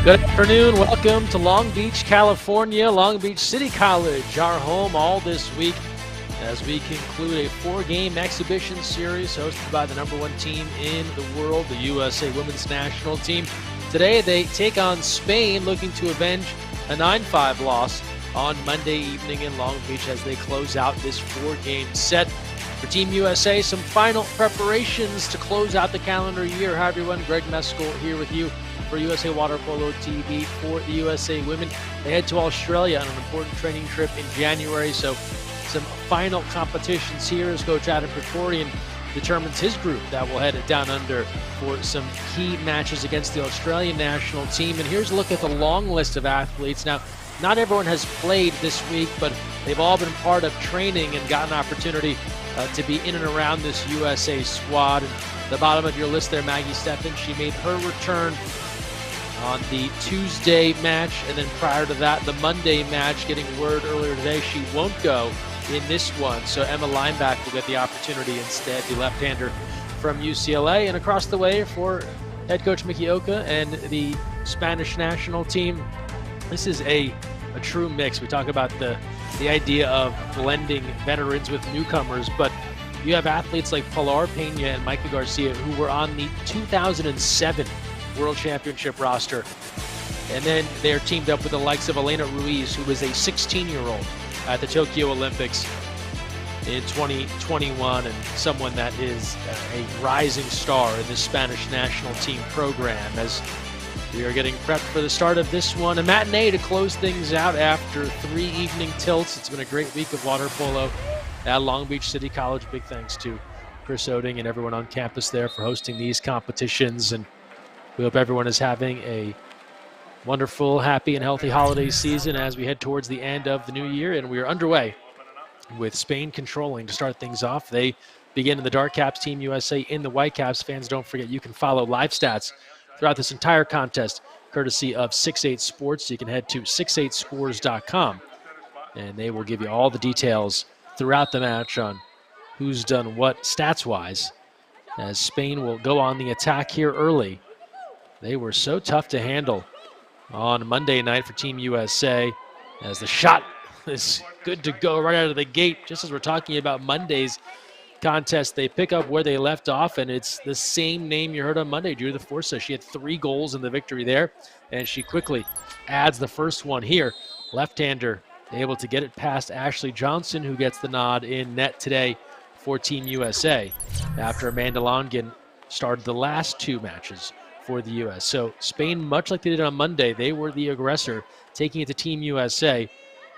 Good afternoon. Welcome to Long Beach, California, Long Beach City College, our home all this week as we conclude a 4-game exhibition series hosted by the #1 team in the world, the USA Women's National Team. Today they take on Spain, looking to avenge a 9-5 loss on Monday evening in Long Beach as they close out this 4-game set. For Team USA, some final preparations to close out the calendar year. Hi everyone, Greg Meskel here with you for USA Water Polo TV for the USA Women. They head to Australia on an important training trip in January, so some final competitions here as Coach Adam Pretorian determines his group that will head down under for some key matches against the Australian national team. And here's a look at the long list of athletes. Now, not everyone has played this week, but they've all been part of training and gotten an opportunity to be in and around this USA squad. And the bottom of your list there, Maggie Steffen, she made her return on the Tuesday match, and then prior to that, the Monday match, getting word earlier today she won't go in this one. So Emma Lineback will get the opportunity instead, the left-hander from UCLA. And across the way for head coach Miki Oka and the Spanish national team, this is a true mix. We talk about the idea of blending veterans with newcomers, but you have athletes like Pilar Pena and Micah Garcia who were on the 2007 World Championship roster. And then they're teamed up with the likes of Elena Ruiz, who was a 16-year-old at the Tokyo Olympics in 2021, and someone that is a rising star in the Spanish national team program as we are getting prepped for the start of this one. A matinee to close things out after 3 evening tilts. It's been a great week of water polo at Long Beach City College. Big thanks to Chris Oding and everyone on campus there for hosting these competitions. And we hope everyone is having a wonderful, happy, and healthy holiday season as we head towards the end of the new year. And we are underway with Spain controlling to start things off. They begin in the dark caps, Team USA in the white caps. Fans, don't forget you can follow live stats throughout this entire contest, courtesy of 6-8 Sports. You can head to 68scores.com, and they will give you all the details throughout the match on who's done what stats-wise, as Spain will go on the attack here early. They were so tough to handle on Monday night for Team USA, as the shot is good to go right out of the gate. Just as we're talking about Monday's contest, they pick up where they left off, and it's the same name you heard on Monday, Judith Forza. She had 3 goals in the victory there, and she quickly adds the first one here. Left-hander able to get it past Ashley Johnson, who gets the nod in net today for Team USA after Amanda Longin started the last 2 matches for the U.S. So Spain, much like they did on Monday, they were the aggressor, taking it to Team USA,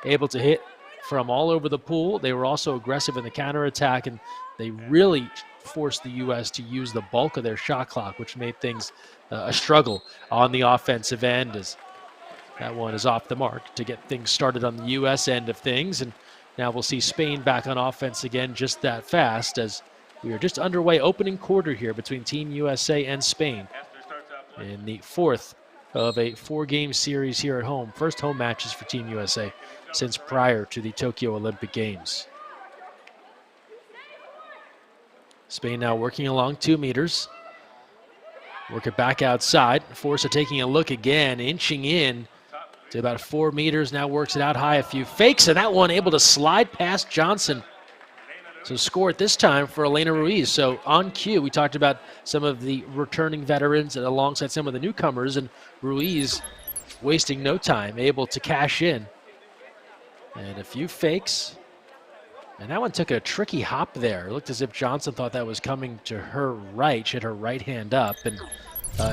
able to hit from all over the pool. They were also aggressive in the counterattack, and they really forced the U.S. to use the bulk of their shot clock, which made things a struggle on the offensive end, as that one is off the mark to get things started on the U.S. end of things. And now we'll see Spain back on offense again just that fast, as we are just underway opening quarter here between Team USA and Spain in the 4th of a 4-game series here at home. First home matches for Team USA since prior to the Tokyo Olympic Games. Spain now working along 2 meters. Work it back outside. Forza taking a look again, inching in to about 4 meters. Now works it out high, a few fakes, and that one able to slide past Johnson. So score it this time for Elena Ruiz. So on cue, we talked about some of the returning veterans and alongside some of the newcomers, and Ruiz wasting no time, able to cash in. And a few fakes. And that one took a tricky hop there. It looked as if Johnson thought that was coming to her right. She had her right hand up, and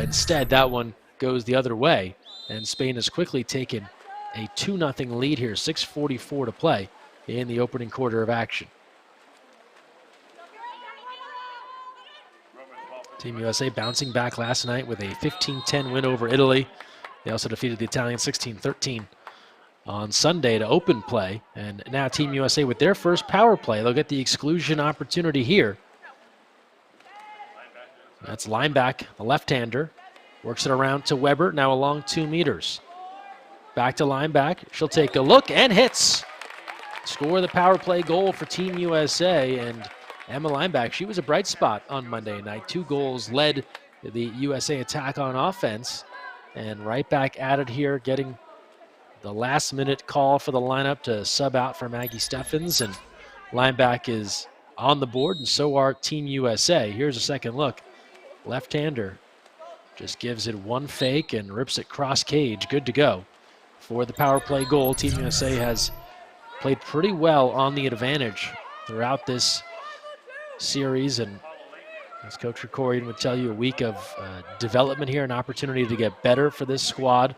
instead that one goes the other way. And Spain has quickly taken a 2-0 lead here, 6:44 to play in the opening quarter of action. Team USA bouncing back last night with a 15-10 win over Italy. They also defeated the Italians 16-13 on Sunday to open play. And now Team USA with their first power play. They'll get the exclusion opportunity here. That's Lineback, the left-hander. Works it around to Weber, now along 2 meters. Back to Lineback. She'll take a look and hits. Score the power play goal for Team USA. And Emma Lineback, she was a bright spot on Monday night. 2 goals led the USA attack on offense. And right back at it here, getting the last-minute call for the lineup to sub out for Maggie Steffens. And lineback is on the board, and so are Team USA. Here's a second look. Left-hander just gives it one fake and rips it cross cage. Good to go for the power play goal. Team USA has played pretty well on the advantage throughout this series, and as Coach Krikorian would tell you, a week of development here, an opportunity to get better for this squad,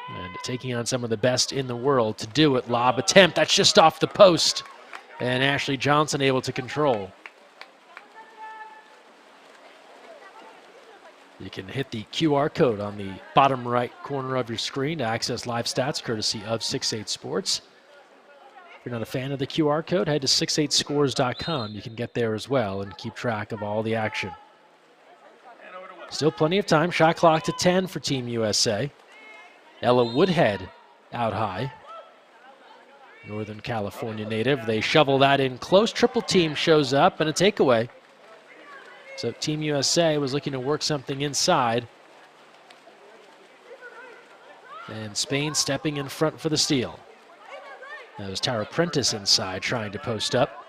and taking on some of the best in the world to do it. Lob attempt, that's just off the post, and Ashley Johnson able to control. You can hit the QR code on the bottom right corner of your screen to access live stats courtesy of 6-8 Sports. If you're not a fan of the QR code, head to 68scores.com. You can get there as well and keep track of all the action. Still plenty of time. Shot clock to 10 for Team USA. Ella Woodhead out high. Northern California native. They shovel that in close. Triple team shows up and a takeaway. So Team USA was looking to work something inside. And Spain stepping in front for the steal. That was Tara Prentice inside trying to post up.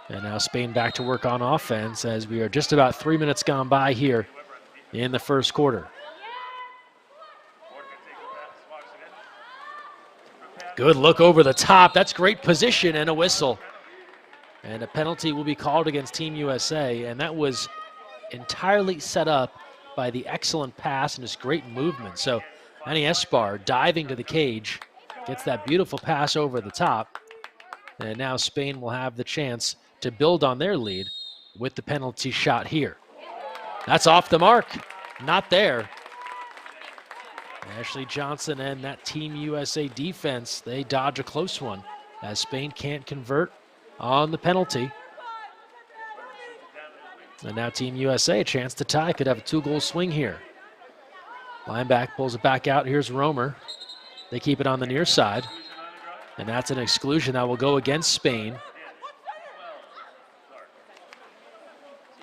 And now Spain back to work on offense as we are just about 3 minutes gone by here in the first quarter. Good look over the top. That's great position and a whistle. And a penalty will be called against Team USA. And that was entirely set up by the excellent pass and his great movement. So Annie Espar diving to the cage. Gets that beautiful pass over the top. And now Spain will have the chance to build on their lead with the penalty shot here. That's off the mark. Not there. Ashley Johnson and that Team USA defense, they dodge a close one as Spain can't convert on the penalty. And now Team USA a chance to tie. Could have a 2-goal swing here. Lineback pulls it back out. Here's Romer. They keep it on the near side. And that's an exclusion that will go against Spain.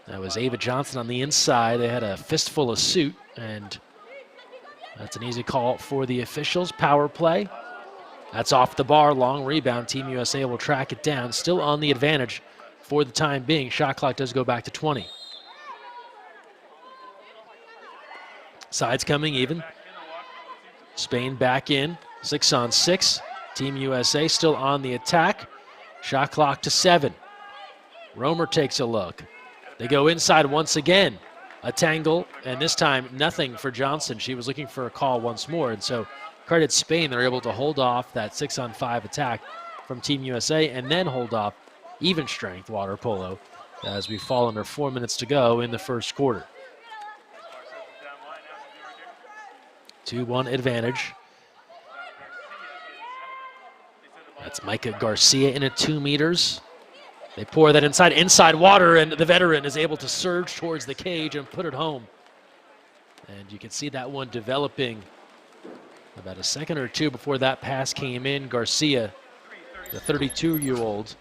That was Ava Johnson on the inside. They had a fistful of suit, and that's an easy call for the officials. Power play. That's off the bar. Long rebound. Team USA will track it down. Still on the advantage for the time being. Shot clock does go back to 20. Sides coming even. Spain back in. 6-on-6. Team USA still on the attack. Shot clock to 7. Romer takes a look. They go inside once again. A tangle, and this time nothing for Johnson. She was looking for a call once more, and so credit Spain. They're able to hold off that 6-on-5 attack from Team USA and then hold off even strength water polo as we fall under 4 minutes to go in the first quarter. 2-1 advantage. That's Micah Garcia in at 2 meters. They pour that inside water, and the veteran is able to surge towards the cage and put it home. And you can see that one developing about a second or two before that pass came in. Garcia, the 32-year-old,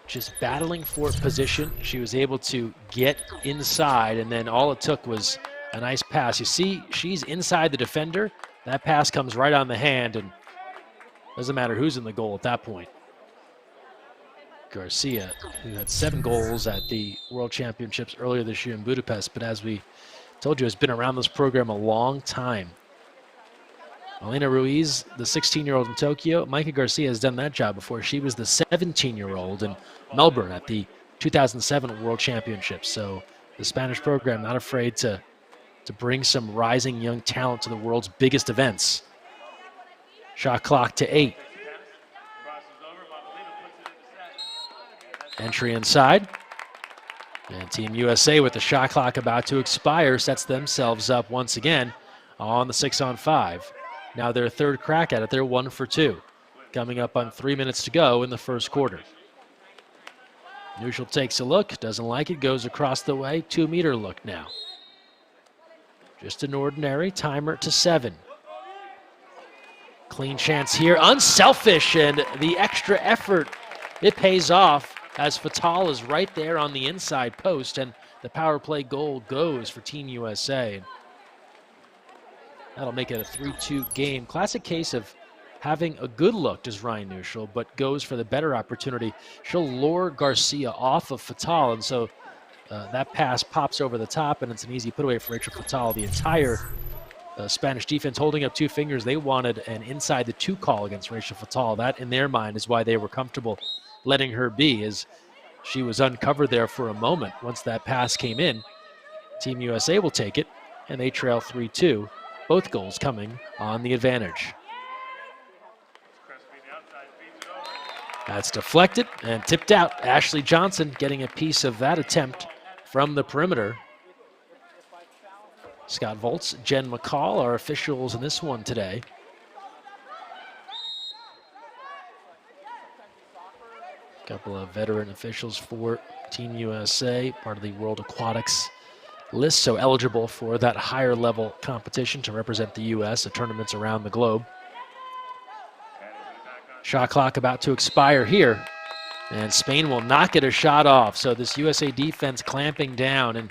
just battling for position. She was able to get inside, and then all it took was a nice pass. You see, she's inside the defender. That pass comes right on the hand, and doesn't matter who's in the goal at that point. Garcia, who had 7 goals at the World Championships earlier this year in Budapest, but as we told you, has been around this program a long time. Elena Ruiz, the 16-year-old in Tokyo. Micah Garcia has done that job before. She was the 17-year-old in Melbourne at the 2007 World Championships. So the Spanish program not afraid to bring some rising young talent to the world's biggest events. Shot clock to 8. Entry inside. And Team USA, with the shot clock about to expire, sets themselves up once again on the 6-on-5. Now their third crack at it. They're 1 for 2. Coming up on 3 minutes to go in the first quarter. Neutral takes a look, doesn't like it, goes across the way. 2-meter look now. Just an ordinary. Timer to 7. Clean chance here. Unselfish, and the extra effort, it pays off as Fatal is right there on the inside post, and the power play goal goes for Team USA. That'll make it a 3-2 game. Classic case of having a good look, does Ryan Neuschel, but goes for the better opportunity. She'll lure Garcia off of Fatal, and so that pass pops over the top, and it's an easy put away for Rachel Fatal. The entire Spanish defense holding up two fingers. They wanted an inside the two call against Rachel Fatal. That, in their mind, is why they were comfortable letting her be, as she was uncovered there for a moment. Once that pass came in, Team USA will take it, and they trail 3-2. Both goals coming on the advantage. That's deflected and tipped out. Ashley Johnson getting a piece of that attempt from the perimeter. Scott Volz, Jen McCall are officials in this one today. A couple of veteran officials for Team USA, part of the World Aquatics list, so eligible for that higher level competition to represent the U.S. at tournaments around the globe. Shot clock about to expire here, and Spain will not get a shot off. So this USA defense clamping down, and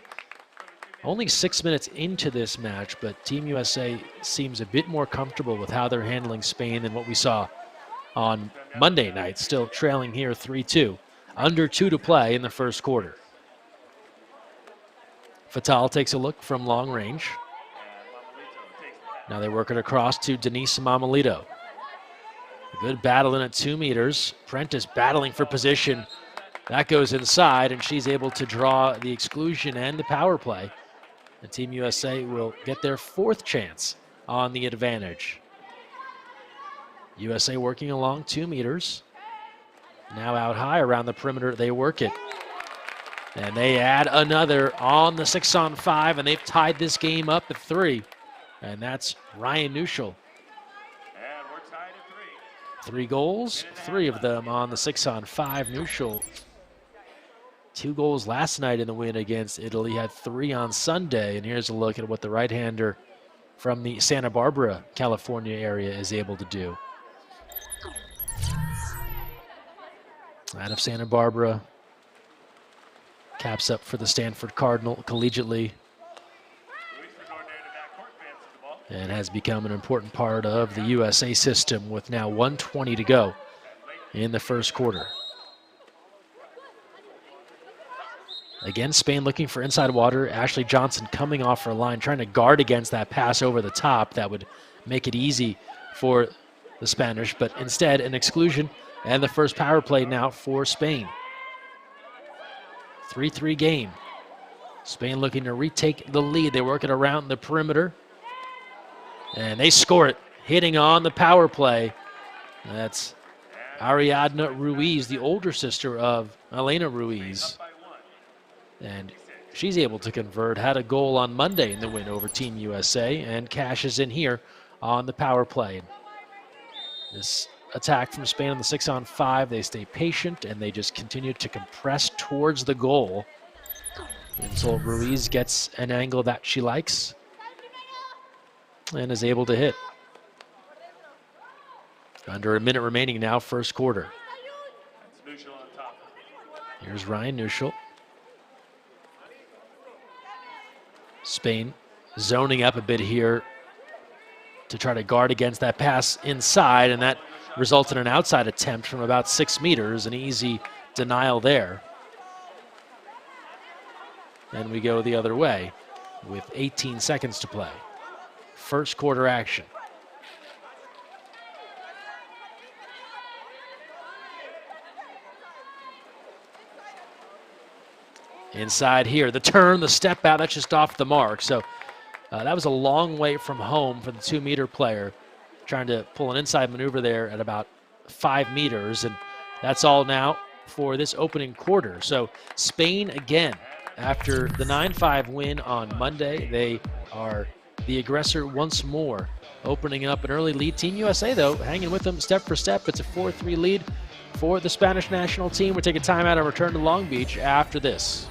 only 6 minutes into this match, but Team USA seems a bit more comfortable with how they're handling Spain than what we saw on Monday night, still trailing here 3-2. Under 2 to play in the first quarter. Fatal takes a look from long range. Now they work it across to Denise Mamalito. A good battle in at 2 meters. Prentice battling for position. That goes inside, and she's able to draw the exclusion and the power play. And Team USA will get their 4th chance on the advantage. USA working along 2 meters. Now out high around the perimeter, they work it. And they add another on the 6-on-5, and they've tied this game up at 3. And that's Ryan Neuschel. And we're tied at 3. 3 goals, 3 of them on the 6-on-5. Neuschel, 2 goals last night in the win against Italy, had 3 on Sunday. And here's a look at what the right-hander from the Santa Barbara, California area is able to do. Out of Santa Barbara, caps up for the Stanford Cardinal collegiately, and has become an important part of the USA system with now 1:20 to go in the first quarter. Again, Spain looking for inside water. Ashley Johnson coming off her line, trying to guard against that pass over the top that would make it easy for the Spanish, but instead an exclusion and the first power play now for Spain. 3-3 game. Spain looking to retake the lead. They work it around the perimeter, and they score it, hitting on the power play. That's Ariadna Ruiz, the older sister of Elena Ruiz. And she's able to convert, had a goal on Monday in the win over Team USA, and cashes in here on the power play. This attack from Spain on the 6-on-5, they stay patient and they just continue to compress towards the goal until Ruiz gets an angle that she likes and is able to hit. Under a minute remaining now, first quarter. Here's Ryan Neuschel. Spain zoning up a bit here to try to guard against that pass inside, and that results in an outside attempt from about 6 meters, an easy denial there. And we go the other way with 18 seconds to play. First quarter action. Inside here, the turn, the step out, that's just off the mark. So that was a long way from home for the 2-meter player, trying to pull an inside maneuver there at about 5 meters. And that's all now for this opening quarter. So Spain again, after the 9-5 win on Monday, they are the aggressor once more, opening up an early lead. Team USA, though, hanging with them step for step. It's a 4-3 lead for the Spanish national team. We're taking time out and return to Long Beach after this.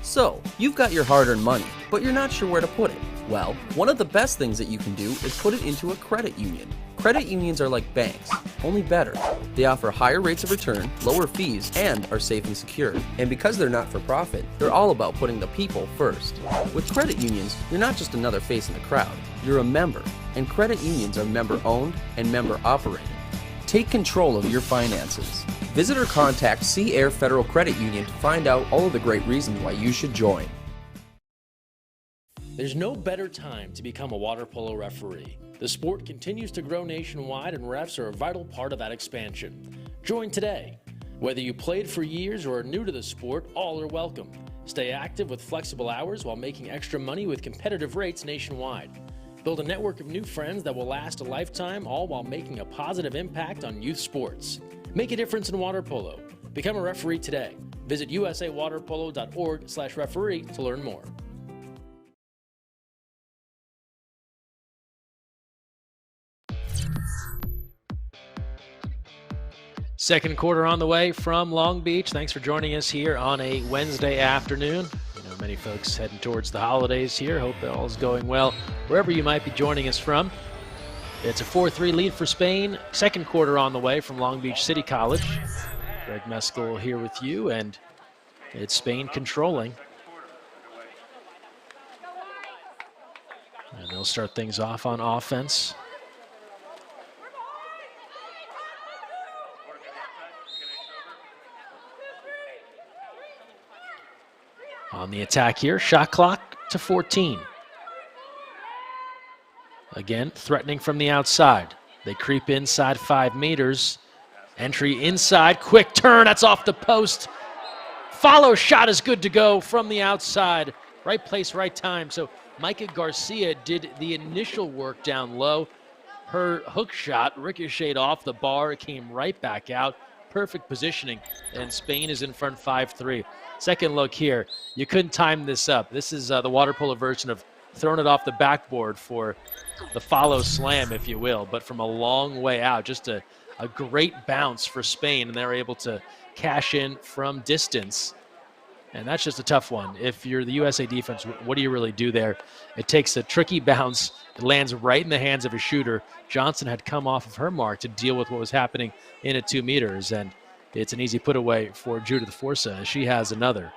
So, you've got your hard-earned money, but you're not sure where to put it. Well, one of the best things that you can do is put it into a credit union. Credit unions are like banks, only better. They offer higher rates of return, lower fees, and are safe and secure. And because they're not for profit, they're all about putting the people first. With credit unions, you're not just another face in the crowd, you're a member. And credit unions are member-owned and member-operated. Take control of your finances. Visit or contact Sea Air Federal Credit Union to find out all of the great reasons why you should join. There's no better time to become a water polo referee. The sport continues to grow nationwide, and refs are a vital part of that expansion. Join today. Whether you played for years or are new to the sport, all are welcome. Stay active with flexible hours while making extra money with competitive rates nationwide. Build a network of new friends that will last a lifetime, all while making a positive impact on youth sports. Make a difference in water polo. Become a referee today. Visit usawaterpolo.org/referee to learn more. Second quarter on the way from Long Beach. Thanks for joining us here on a Wednesday afternoon. I know many folks heading towards the holidays here. Hope that all is going well wherever you might be joining us from. It's a 4-3 lead for Spain. Second quarter on the way from Long Beach City College. Greg Meskel here with you, and it's Spain controlling. And they'll start things off on offense. On the attack here, shot clock to 14. Again, threatening from the outside. They creep inside 5 meters. Entry inside, quick turn, that's off the post. Follow shot is good to go from the outside. Right place, right time. So Micah Garcia did the initial work down low. Her hook shot ricocheted off the bar, it came right back out. Perfect positioning, and Spain is in front 5-3. Second look here, you couldn't time this up. This is the water polo version of throwing it off the backboard for the follow slam, if you will, but from a long way out. Just a great bounce for Spain, and they're able to cash in from distance. And that's just a tough one. If you're the USA defense, what do you really do there? It takes a tricky bounce. It lands right in the hands of a shooter. Johnson had come off of her mark to deal with what was happening in at 2 meters, and it's an easy put away for Judith Forza. She has another.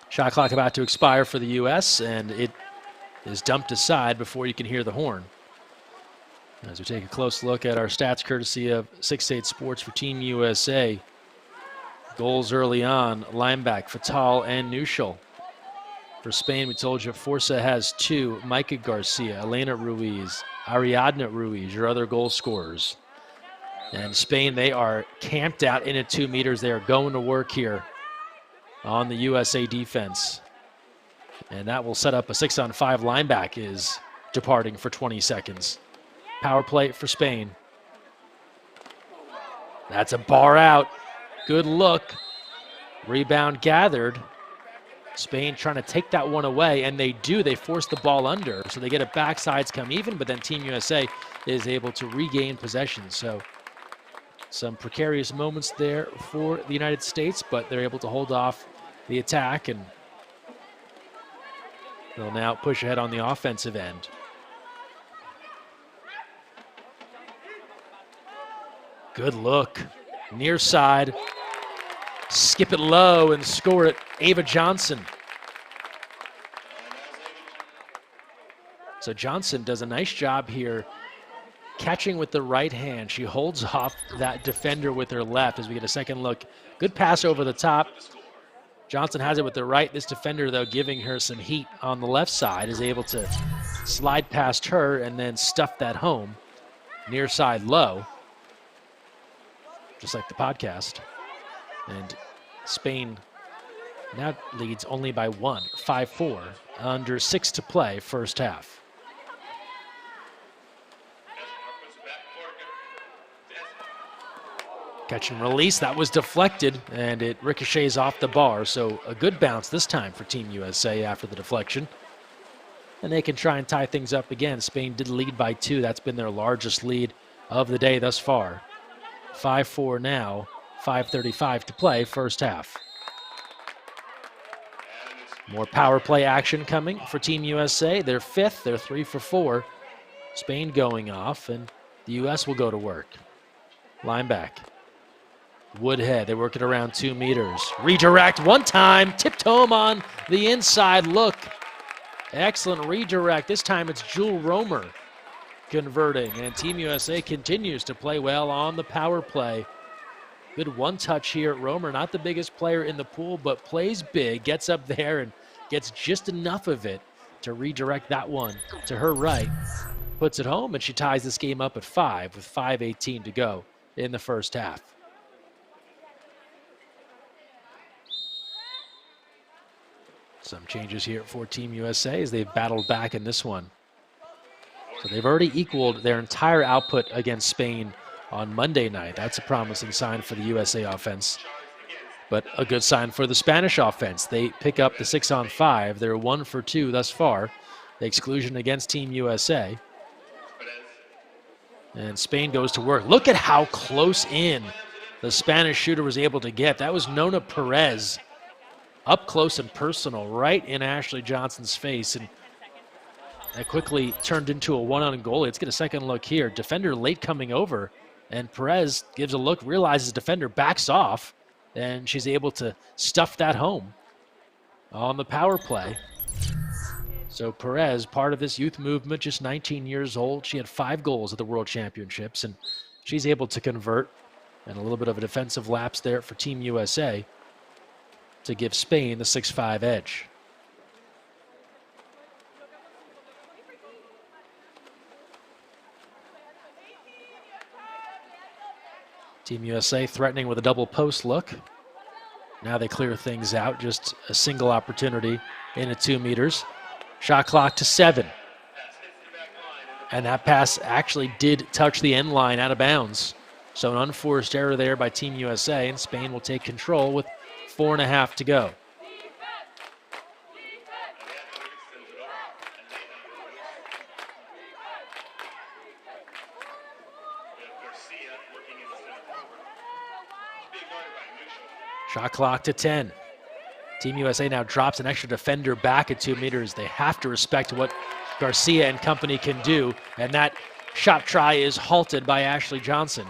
Shot clock about to expire for the U.S., and it is dumped aside before you can hear the horn. As we take a close look at our stats courtesy of 6-8 Sports for Team USA. Goals early on, Lineback, Fatal, and Nuschel. For Spain, we told you Forza has 2, Micah Garcia, Elena Ruiz, Ariadna Ruiz, your other goal scorers. And Spain, they are camped out in at 2 meters. They are going to work here on the USA defense. And that will set up a 6-on-5. Lineback is departing for 20 seconds. Power play for Spain. That's a bar out. Good look. Rebound gathered. Spain trying to take that one away, and they do. They force the ball under, so they get it back. Sides come even, but then Team USA is able to regain possession. So some precarious moments there for the United States, but they're able to hold off the attack, and they'll now push ahead on the offensive end. Good look. Near side. Skip it low and score it. Ava Johnson. So Johnson does a nice job here catching with the right hand. She holds off that defender with her left as we get a second look. Good pass over the top. Johnson has it with the right. This defender, though, giving her some heat on the left side, is able to slide past her and then stuff that home. Near side low. Just like the podcast. And Spain now leads only by 1, 5-4, under 6 to play first half. Catch and release, that was deflected, and it ricochets off the bar, so a good bounce this time for Team USA after the deflection. And they can try and tie things up again. Spain did lead by 2. That's been their largest lead of the day thus far. 5-4 now, 5:35 to play, first half. More power play action coming for Team USA. They're fifth, they're 3 for 4. Spain going off, and the U.S. will go to work. Line back. Woodhead, they work it around 2 meters. Redirect one time, tipped home on the inside look. Excellent redirect. This time it's Jewel Romer converting, and Team USA continues to play well on the power play. Good one touch here at Romer, not the biggest player in the pool, but plays big, gets up there and gets just enough of it to redirect that one to her right. Puts it home, and she ties this game up at 5 with 5:18 to go in the first half. Some changes here for Team USA as they've battled back in this one. So they've already equaled their entire output against Spain on Monday night. That's a promising sign for the USA offense, but a good sign for the Spanish offense. They pick up the 6-on-5. They're 1 for 2 thus far. The exclusion against Team USA. And Spain goes to work. Look at how close in the Spanish shooter was able to get. That was Nona Perez, up close and personal, right in Ashley Johnson's face. And that quickly turned into a one-on goalie. Let's get a second look here. Defender late coming over, and Perez gives a look, realizes defender backs off, and she's able to stuff that home on the power play. So Perez, part of this youth movement, just 19 years old. She had 5 goals at the World Championships, and she's able to convert. And a little bit of a defensive lapse there for Team USA to give Spain the 6-5 edge. Team USA threatening with a double post look. Now they clear things out, just a single opportunity in at 2 meters. Shot clock to 7. And that pass actually did touch the end line out of bounds. So an unforced error there by Team USA, and Spain will take control with 4.5 to go. Shot clock to 10. Team USA now drops an extra defender back at 2 meters. They have to respect what Garcia and company can do, and that shot try is halted by Ashley Johnson.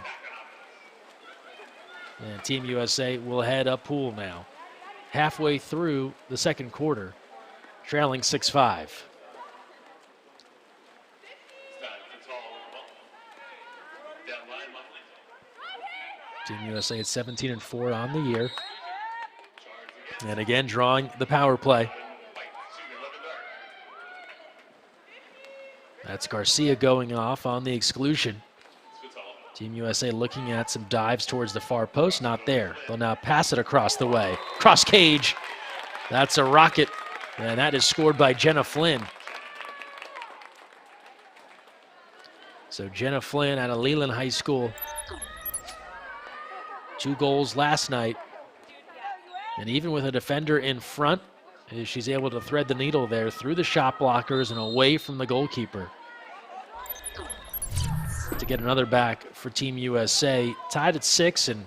And Team USA will head up pool now. Halfway through the second quarter, trailing 6-5. Team USA at 17-4 on the year. And again, drawing the power play. That's Garcia going off on the exclusion. Team USA looking at some dives towards the far post, not there. They'll now pass it across the way. Cross cage. That's a rocket, and that is scored by Jenna Flynn. So Jenna Flynn out of Leland High School. 2 goals last night. And even with a defender in front, she's able to thread the needle there through the shot blockers and away from the goalkeeper to get another back for Team USA. Tied at 6, and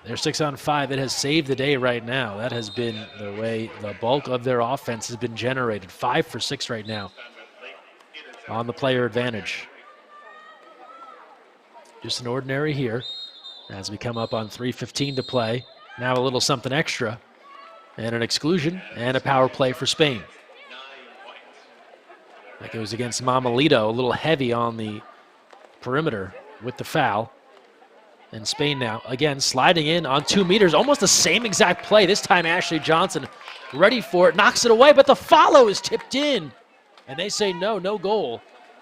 their 6-on-5. It has saved the day right now. That has been the way the bulk of their offense has been generated. 5 for 6 right now on the player advantage. Just an ordinary here as we come up on 3:15 to play. Now a little something extra, and an exclusion, and a power play for Spain. That goes against Mamalito, a little heavy on the perimeter with the foul. And Spain now, again, sliding in on 2 meters, almost the same exact play. This time Ashley Johnson ready for it, knocks it away, but the follow is tipped in. And they say no, no goal.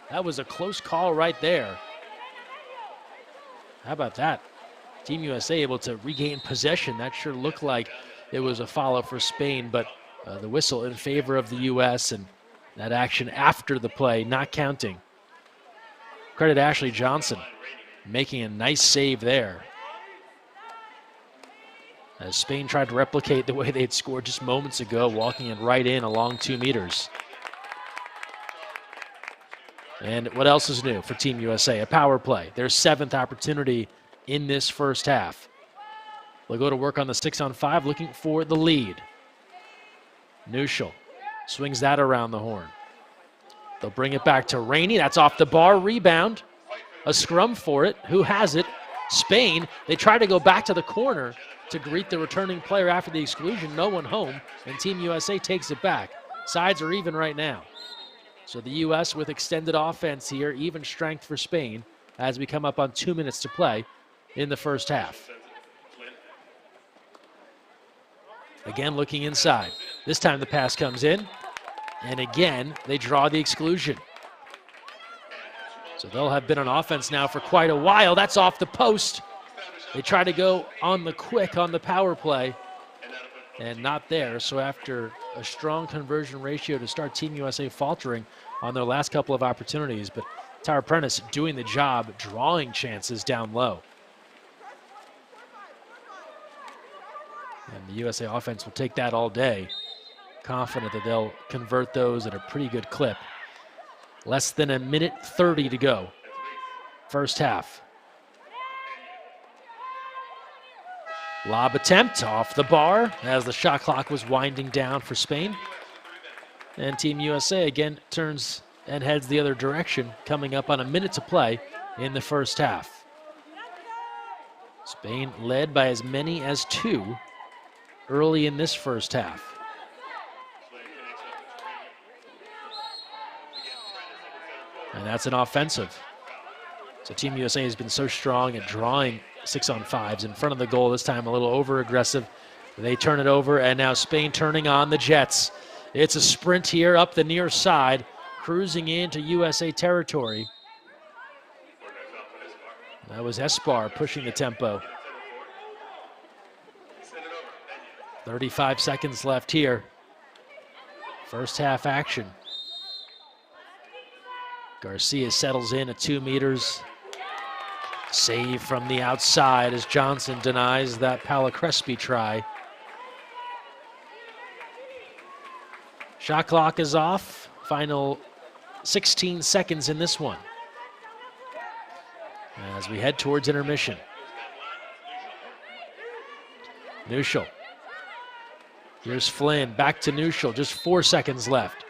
That was a close call right there. How about that? Team USA able to regain possession. That sure looked like it was a follow for Spain, but the whistle in favor of the U.S. and that action after the play not counting. Credit Ashley Johnson making a nice save there, as Spain tried to replicate the way they'd scored just moments ago, walking it right in along 2 meters. And what else is new for Team USA? A power play. Their 7th opportunity in this first half. They'll go to work on the 6-on-5, looking for the lead. Nuschel swings that around the horn. They'll bring it back to Rainey. That's off the bar. Rebound. A scrum for it. Who has it? Spain. They try to go back to the corner to greet the returning player after the exclusion. No one home, and Team USA takes it back. Sides are even right now. So the U.S. with extended offense here, even strength for Spain as we come up on 2 minutes to play in the first half. Again, looking inside. This time the pass comes in, and again, they draw the exclusion. So they'll have been on offense now for quite a while. That's off the post. They try to go on the quick on the power play, and not there. So after a strong conversion ratio to start Team USA faltering on their last couple of opportunities, but Tara Prentice doing the job, drawing chances down low. And the USA offense will take that all day, confident that they'll convert those at a pretty good clip. Less than a minute 30 to go, first half. Lob attempt off the bar as the shot clock was winding down for Spain. And Team USA again turns and heads the other direction, coming up on a minute to play in the first half. Spain led by as many as 2 early in this first half. And that's an offensive. So Team USA has been so strong at drawing 6-on-5s in front of the goal, this time a little over-aggressive. They turn it over, and now Spain turning on the Jets. It's a sprint here up the near side, cruising into USA territory. That was Esparr pushing the tempo. 35 seconds left here. First half action. Garcia settles in at 2 meters. Save from the outside as Johnson denies that Paola Crespi try. Shot clock is off. Final 16 seconds in this one as we head towards intermission. Nuschel. Here's Flynn, back to Nuschel, just 4 seconds left.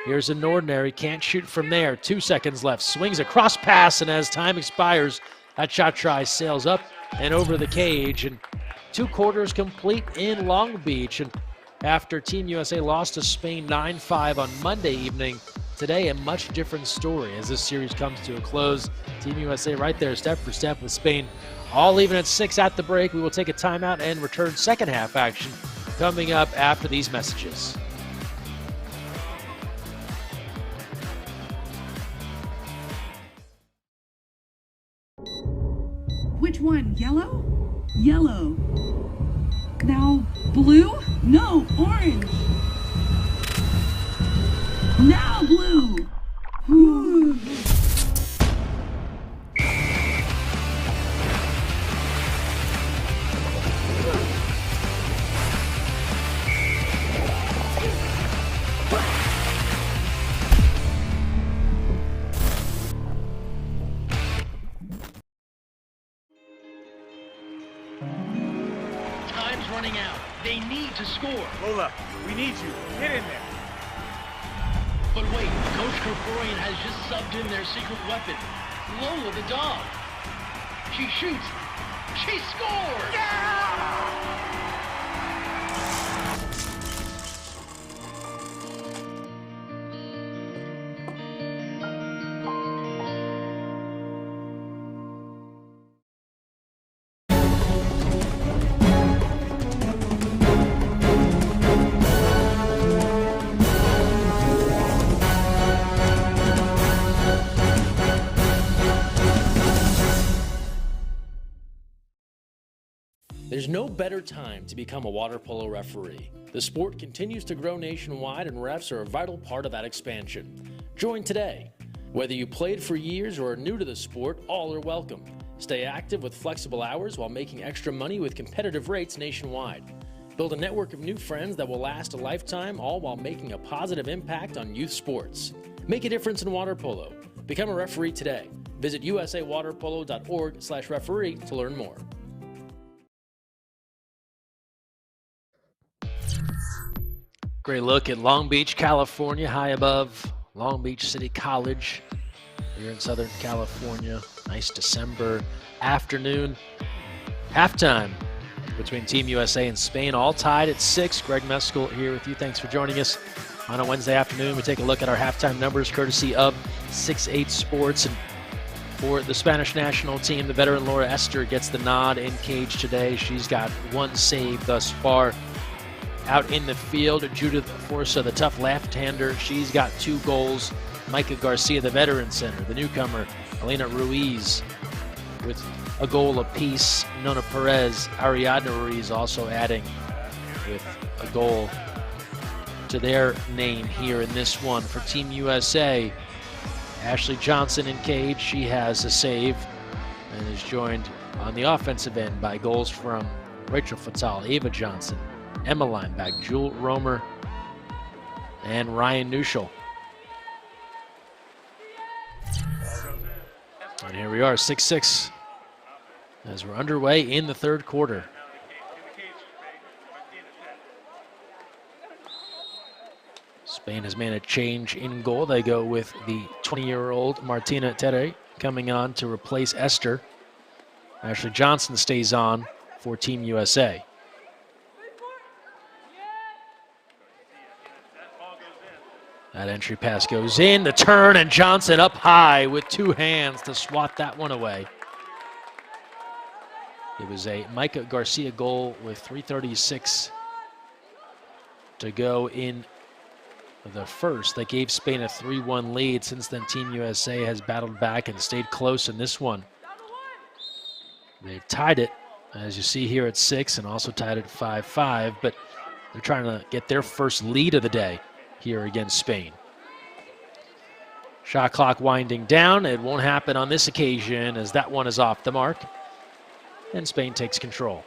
Here's an ordinary, can't shoot from there, 2 seconds left. Swings a cross pass, and as time expires, that shot try sails up and over the cage, and 2 quarters complete in Long Beach. And after Team USA lost to Spain 9-5 on Monday evening, today a much different story as this series comes to a close. Team USA right there step for step with Spain, all even at 6 at the break. We will take a timeout and return second half action coming up after these messages. Which one? Yellow? Yellow. Now blue? No, orange. Now blue. Ooh. Running out. They need to score. Lola, we need you. Get in there. But wait, Coach Kerkorian has just subbed in their secret weapon, Lola the dog. She shoots. She scores! Yeah! There's no better time to become a water polo referee. The sport continues to grow nationwide, and refs are a vital part of that expansion. Join today. Whether you played for years or are new to the sport, all are welcome. Stay active with flexible hours while making extra money with competitive rates nationwide. Build a network of new friends that will last a lifetime, all while making a positive impact on youth sports. Make a difference in water polo. Become a referee today. Visit usawaterpolo.org/referee to learn more. Great look at Long Beach, California, high above Long Beach City College here in Southern California. Nice December afternoon. Halftime between Team USA and Spain, all tied at 6. Greg Meskel here with you. Thanks for joining us on a Wednesday afternoon. We take a look at our halftime numbers courtesy of 6-8 Sports. And for the Spanish national team, the veteran Laura Esther gets the nod in cage today. She's got 1 save thus far. Out in the field, Judith Forza, the tough left-hander, she's got 2 goals. Micah Garcia, the veteran center, the newcomer, Elena Ruiz with a goal apiece. Nona Perez, Ariadna Ruiz also adding with a goal to their name here in this one. For Team USA, Ashley Johnson in cage, she has a save and is joined on the offensive end by goals from Rachel Fatal, Ava Johnson, Emma Lineback, Jewel Romer, and Ryan Neuschel. And here we are, 6-6, as we're underway in the third quarter. Spain has made a change in goal. They go with the 20-year-old Martina Terre coming on to replace Esther. Ashley Johnson stays on for Team USA. That entry pass goes in, the turn, and Johnson up high with 2 hands to swat that one away. It was a Micah Garcia goal with 3:36 to go in the first. That gave Spain a 3-1 lead. Since then, Team USA has battled back and stayed close in this one. They've tied it, as you see here, at 6, and also tied it 5-5, but they're trying to get their first lead of the day here against Spain. Shot clock winding down. It won't happen on this occasion, as that one is off the mark, and Spain takes control.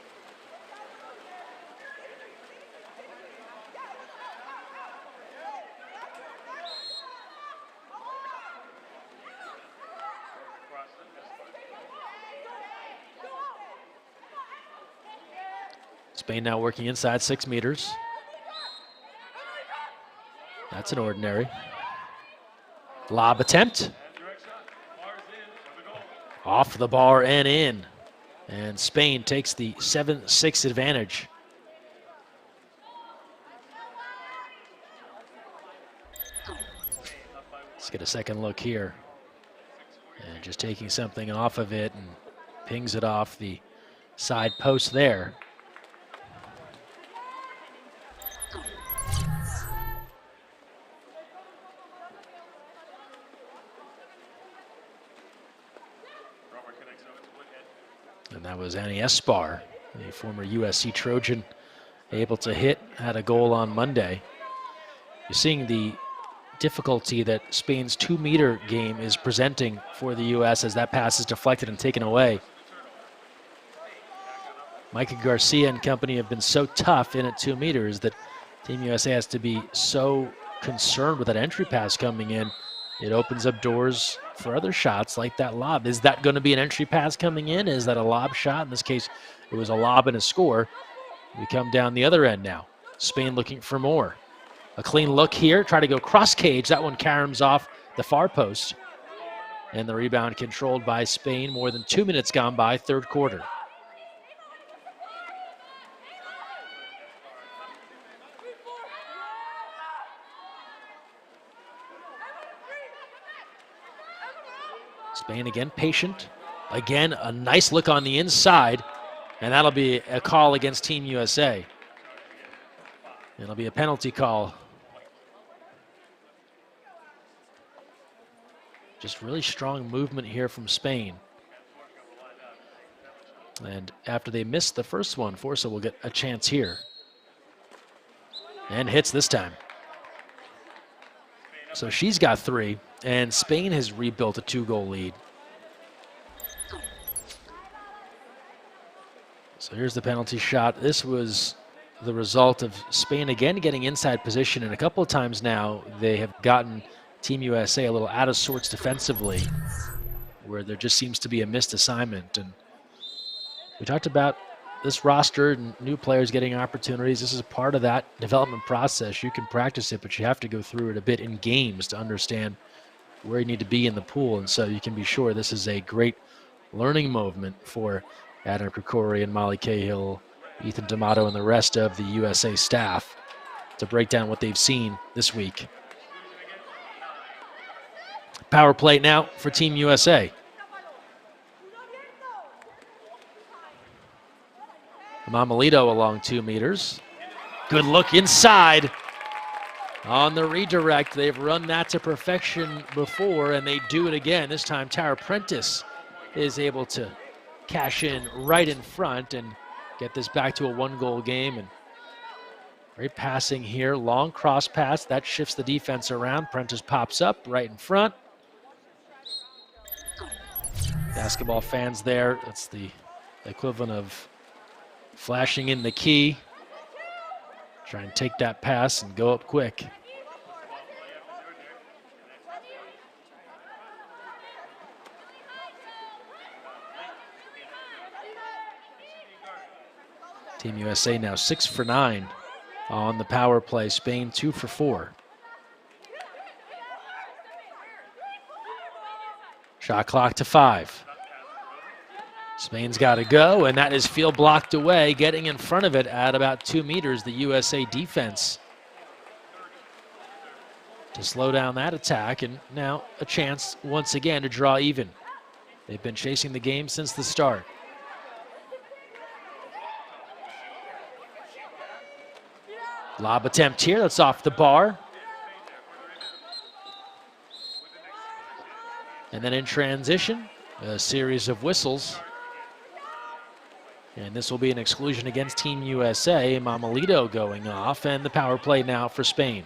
Spain now working inside 6 meters. That's an ordinary. Lob attempt. Off the bar and in. And Spain takes the 7-6 advantage. Let's get a second look here. And just taking something off of it and pings it off the side post there. And that was Annie Espar, the former USC Trojan, able to hit, had a goal on Monday. You're seeing the difficulty that Spain's 2-meter game is presenting for the U.S. as that pass is deflected and taken away. Micah Garcia and company have been so tough in at 2 meters that Team USA has to be so concerned with that entry pass coming in. It opens up doors for other shots like that lob. Is that going to be an entry pass coming in? Is that a lob shot? In this case, it was a lob and a score. We come down the other end now. Spain looking for more. A clean look here, try to go cross cage. That one caroms off the far post. And the rebound controlled by Spain. More than 2 minutes gone by, third quarter. Spain again patient. Again, a nice look on the inside, and that'll be a call against Team USA. It'll be a penalty call. Just really strong movement here from Spain. And after they missed the first one, Forza will get a chance here. And hits this time. So she's got 3, and Spain has rebuilt a 2-goal lead. So here's the penalty shot. This was the result of Spain again getting inside position, and a couple of times now they have gotten Team USA a little out of sorts defensively where there just seems to be a missed assignment. And we talked about this roster and new players getting opportunities. This is part of that development process. You can practice it, but you have to go through it a bit in games to understand where you need to be in the pool. And so you can be sure this is a great learning moment for Adam Krikori and Molly Cahill, Ethan D'Amato, and the rest of the USA staff to break down what they've seen this week. Power play now for Team USA. Mamalito along 2 meters. Good look inside on the redirect. They've run that to perfection before, and they do it again. This time, Tara Prentice is able to cash in right in front and get this back to a 1-goal game. And great passing here. Long cross pass. That shifts the defense around. Prentice pops up right in front. Basketball fans there. That's the equivalent of flashing in the key. Try and take that pass and go up quick. Team USA now 6 for 9 on the power play. Spain 2 for 4. Shot clock to 5. Spain's got to go, and that is field blocked away, getting in front of it at about 2 meters, the USA defense, to slow down that attack, and now a chance once again to draw even. They've been chasing the game since the start. Lob attempt here, that's off the bar. And then in transition, a series of whistles. And this will be an exclusion against Team USA. Mamalito going off, and the power play now for Spain.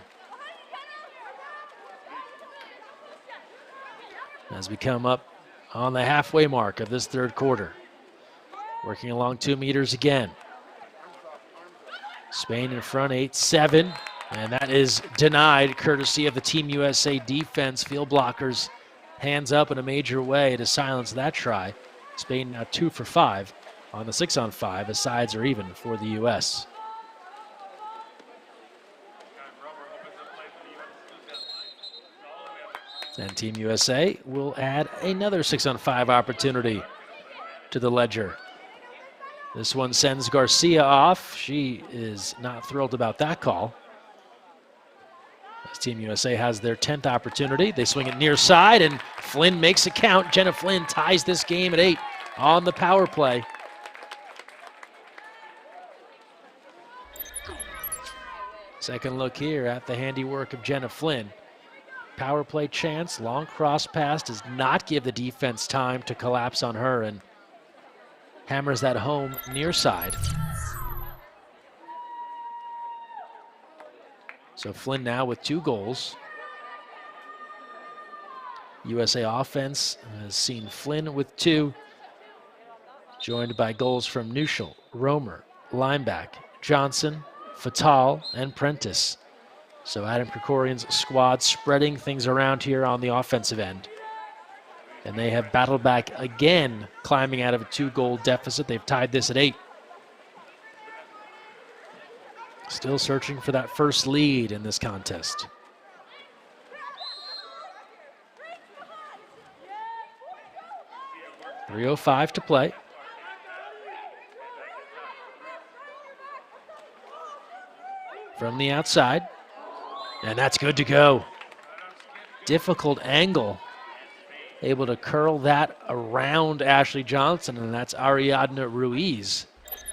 As we come up on the halfway mark of this third quarter. Working along 2 meters again. Spain in front, 8-7, and that is denied courtesy of the Team USA defense. Field blockers hands up in a major way to silence that try. Spain now 2 for 5 on the 6-on-5. The sides are even for the US. And Team USA will add another 6-on-5 opportunity to the ledger. This one sends Garcia off. She is not thrilled about that call. As Team USA has their 10th opportunity. They swing it near side, and Flynn makes a count. Jenna Flynn ties this game at 8 on the power play. Second look here at the handiwork of Jenna Flynn. Power play chance, long cross pass does not give the defense time to collapse on her, and hammers that home near side. So Flynn now with 2 goals. USA offense has seen Flynn with 2, joined by goals from Neuschel, Romer, Lineback, Johnson, Fatal, and Prentice. So Adam Krikorian's squad spreading things around here on the offensive end. And they have battled back again, climbing out of a 2-goal deficit. They've tied this at 8. Still searching for that first lead in this contest. .305 to play. From the outside. And that's good to go. Difficult angle. Able to curl that around Ashley Johnson, and that's Ariadna Ruiz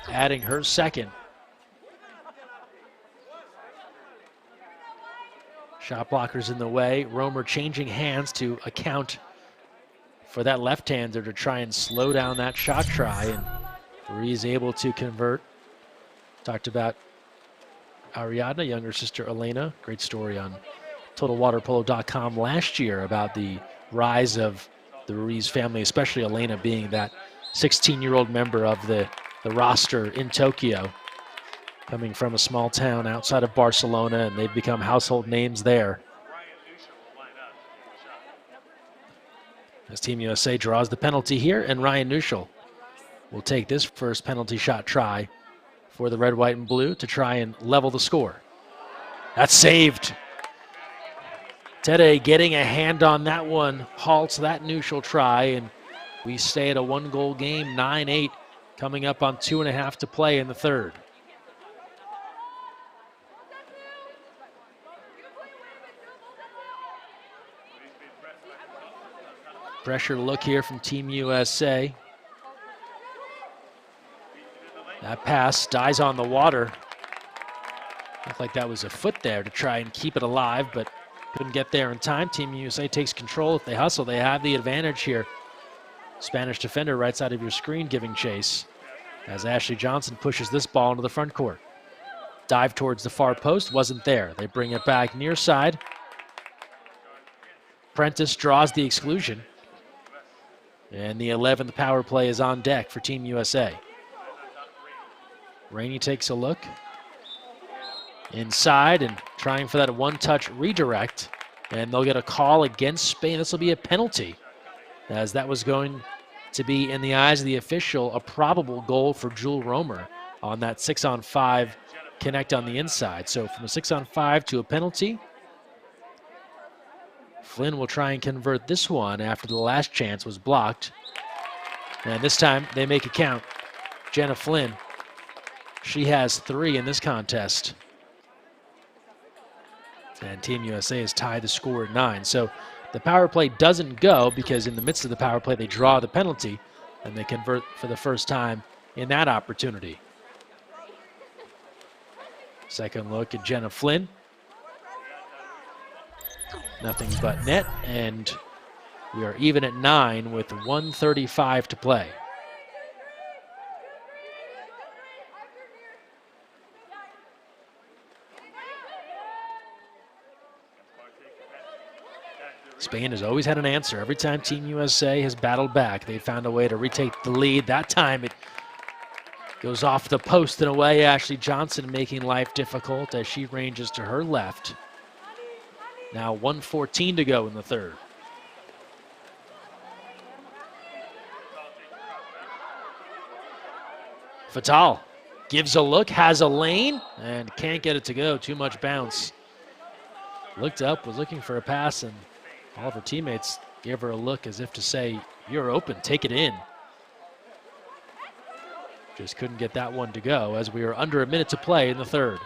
adding her second. Shot blockers in the way. Romer changing hands to account for that left-hander to try and slow down that shot try, and Ruiz able to convert. Talked about Ariadna, younger sister Elena. Great story on TotalWaterPolo.com last year about the rise of the Ruiz family, especially Elena being that 16-year-old member of the roster in Tokyo, coming from a small town outside of Barcelona, and they've become household names there. as Team USA draws the penalty here, and Ryan Nuschel will take this first penalty shot try for the red, white, and blue to try and level the score. That's saved. Tede getting a hand on that one halts that Nuschel try, and we stay at a 1-goal game, 9-8, coming up on 2.5 to play in the third. Pressure look here from Team USA. That pass dies on the water. Looked like that was a foot there to try and keep it alive, but couldn't get there in time. Team USA takes control. If they hustle, they have the advantage here. Spanish defender right side of your screen giving chase as Ashley Johnson pushes this ball into the front court. Dive towards the far post, wasn't there. They bring it back near side. Prentice draws the exclusion. And the 11th power play is on deck for Team USA. Rainey takes a look. Inside and trying for that one-touch redirect. And they'll get a call against Spain. This will be a penalty, as that was going to be, in the eyes of the official, a probable goal for Jewel Romer on that 6-on-5 connect on the inside. So from a 6-on-5 to a penalty. Flynn will try and convert this one after the last chance was blocked. And this time they make it count. Jenna Flynn, she has 3 in this contest. And Team USA has tied the score at 9. So the power play doesn't go because in the midst of the power play they draw the penalty and they convert for the first time in that opportunity. Second look at Jenna Flynn. Nothing but net, and we are even at 9 with 1:35 to play. Spain has always had an answer. Every time Team USA has battled back, they found a way to retake the lead. That time it goes off the post and away. Ashley Johnson making life difficult as she ranges to her left. Now 1:14 to go in the third. Fatal gives a look, has a lane, and can't get it to go. Too much bounce. Looked up, was looking for a pass, and all of her teammates gave her a look as if to say, you're open, take it in. Just couldn't get that one to go as we are under a minute to play in the third.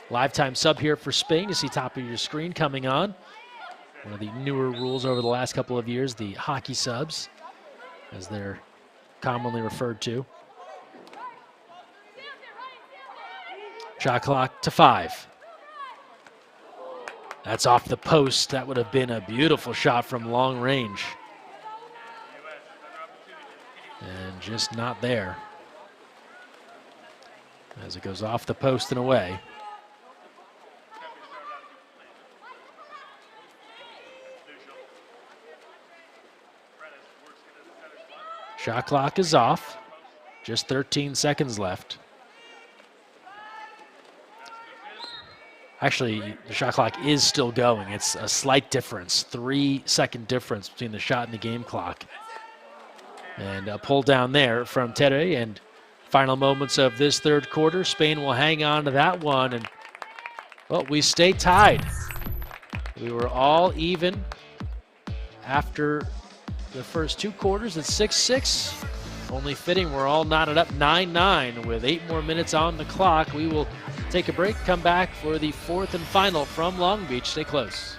Lifetime sub here for Spain. You see top of your screen coming on. One of the newer rules over the last couple of years, the hockey subs, as they're commonly referred to. Shot clock to 5. That's off the post. That would have been a beautiful shot from long range. And just not there. As it goes off the post and away. Shot clock is off. Just 13 seconds left. Actually, the shot clock is still going. It's a slight difference, 3-second difference between the shot and the game clock. And a pull down there from Tere. And final moments of this third quarter, Spain will hang on to that one. And, well, we stay tied. We were all even after the first 2 quarters at 6-6. Only fitting we're all knotted up 9-9 with 8 more minutes on the clock. We will take a break, come back for the 4th and final from Long Beach. Stay close.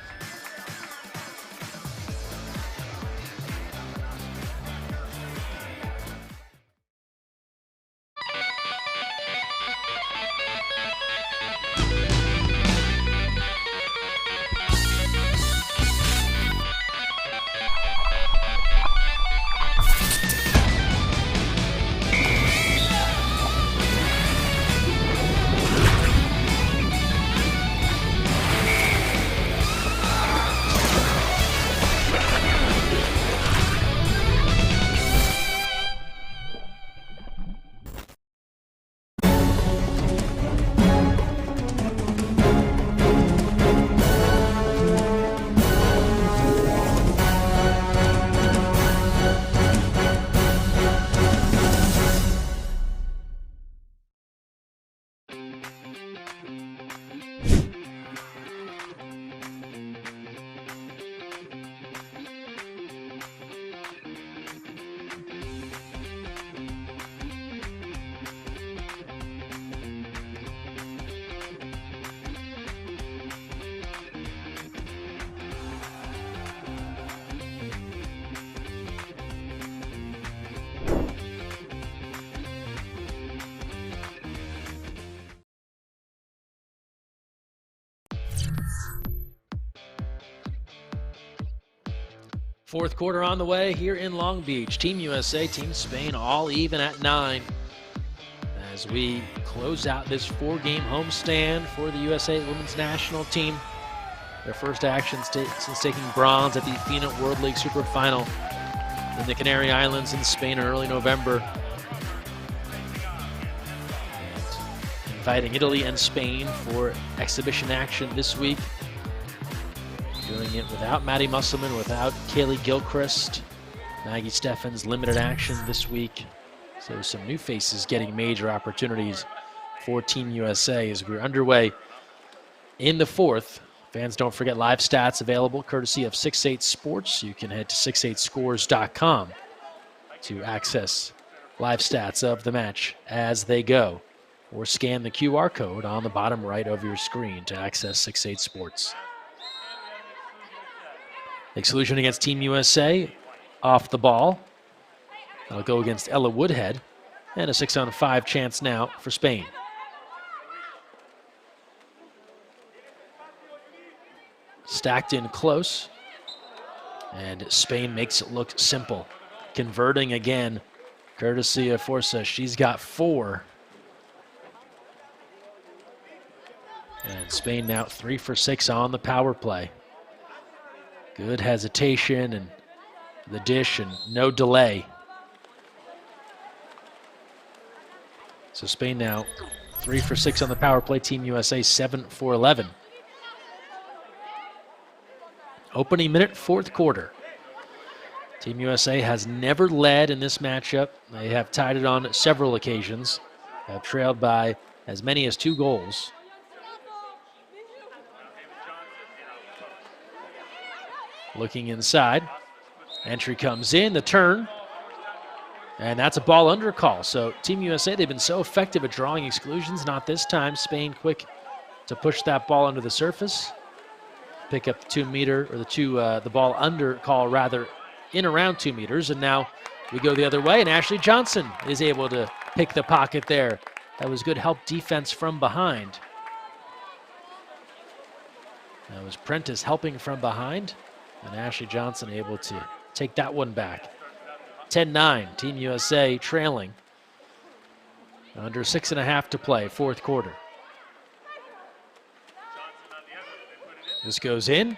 Fourth quarter on the way here in Long Beach. Team USA, Team Spain, all even at 9. As we close out this 4-game homestand for the USA Women's National Team. Their first action since taking bronze at the FINA World League Super Final in the Canary Islands in Spain in early November. And inviting Italy and Spain for exhibition action this week. Doing it without Maddie Musselman, without Kaylee Gilchrist. Maggie Steffens limited action this week. So some new faces getting major opportunities for Team USA as we're underway in the fourth. Fans, don't forget live stats available courtesy of 6-8 Sports. You can head to 68scores.com to access live stats of the match as they go, or scan the QR code on the bottom right of your screen to access 6-8 Sports. Exclusion against Team USA off the ball. That'll go against Ella Woodhead, and a 6-on-5 chance now for Spain. Stacked in close, and Spain makes it look simple. Converting again, courtesy of Forza. She's got 4. And Spain now 3 for 6 on the power play. Good hesitation and the dish and no delay. So Spain now 3 for 6 on the power play. Team USA 7 for 11. Opening minute, fourth quarter. Team USA has never led in this matchup. They have tied it on several occasions, have trailed by as many as 2 goals. Looking inside. Entry comes in, the turn. And that's a ball under call. So Team USA, they've been so effective at drawing exclusions. Not this time. Spain quick to push that ball under the surface. Pick up the 2 meter, or the ball under call rather, in around 2 meters. And now we go the other way, and Ashley Johnson is able to pick the pocket there. That was good help defense from behind. That was Prentice helping from behind, and Ashley Johnson able to take that one back. 10-9, Team USA trailing. Under 6.5 to play, fourth quarter. This goes in.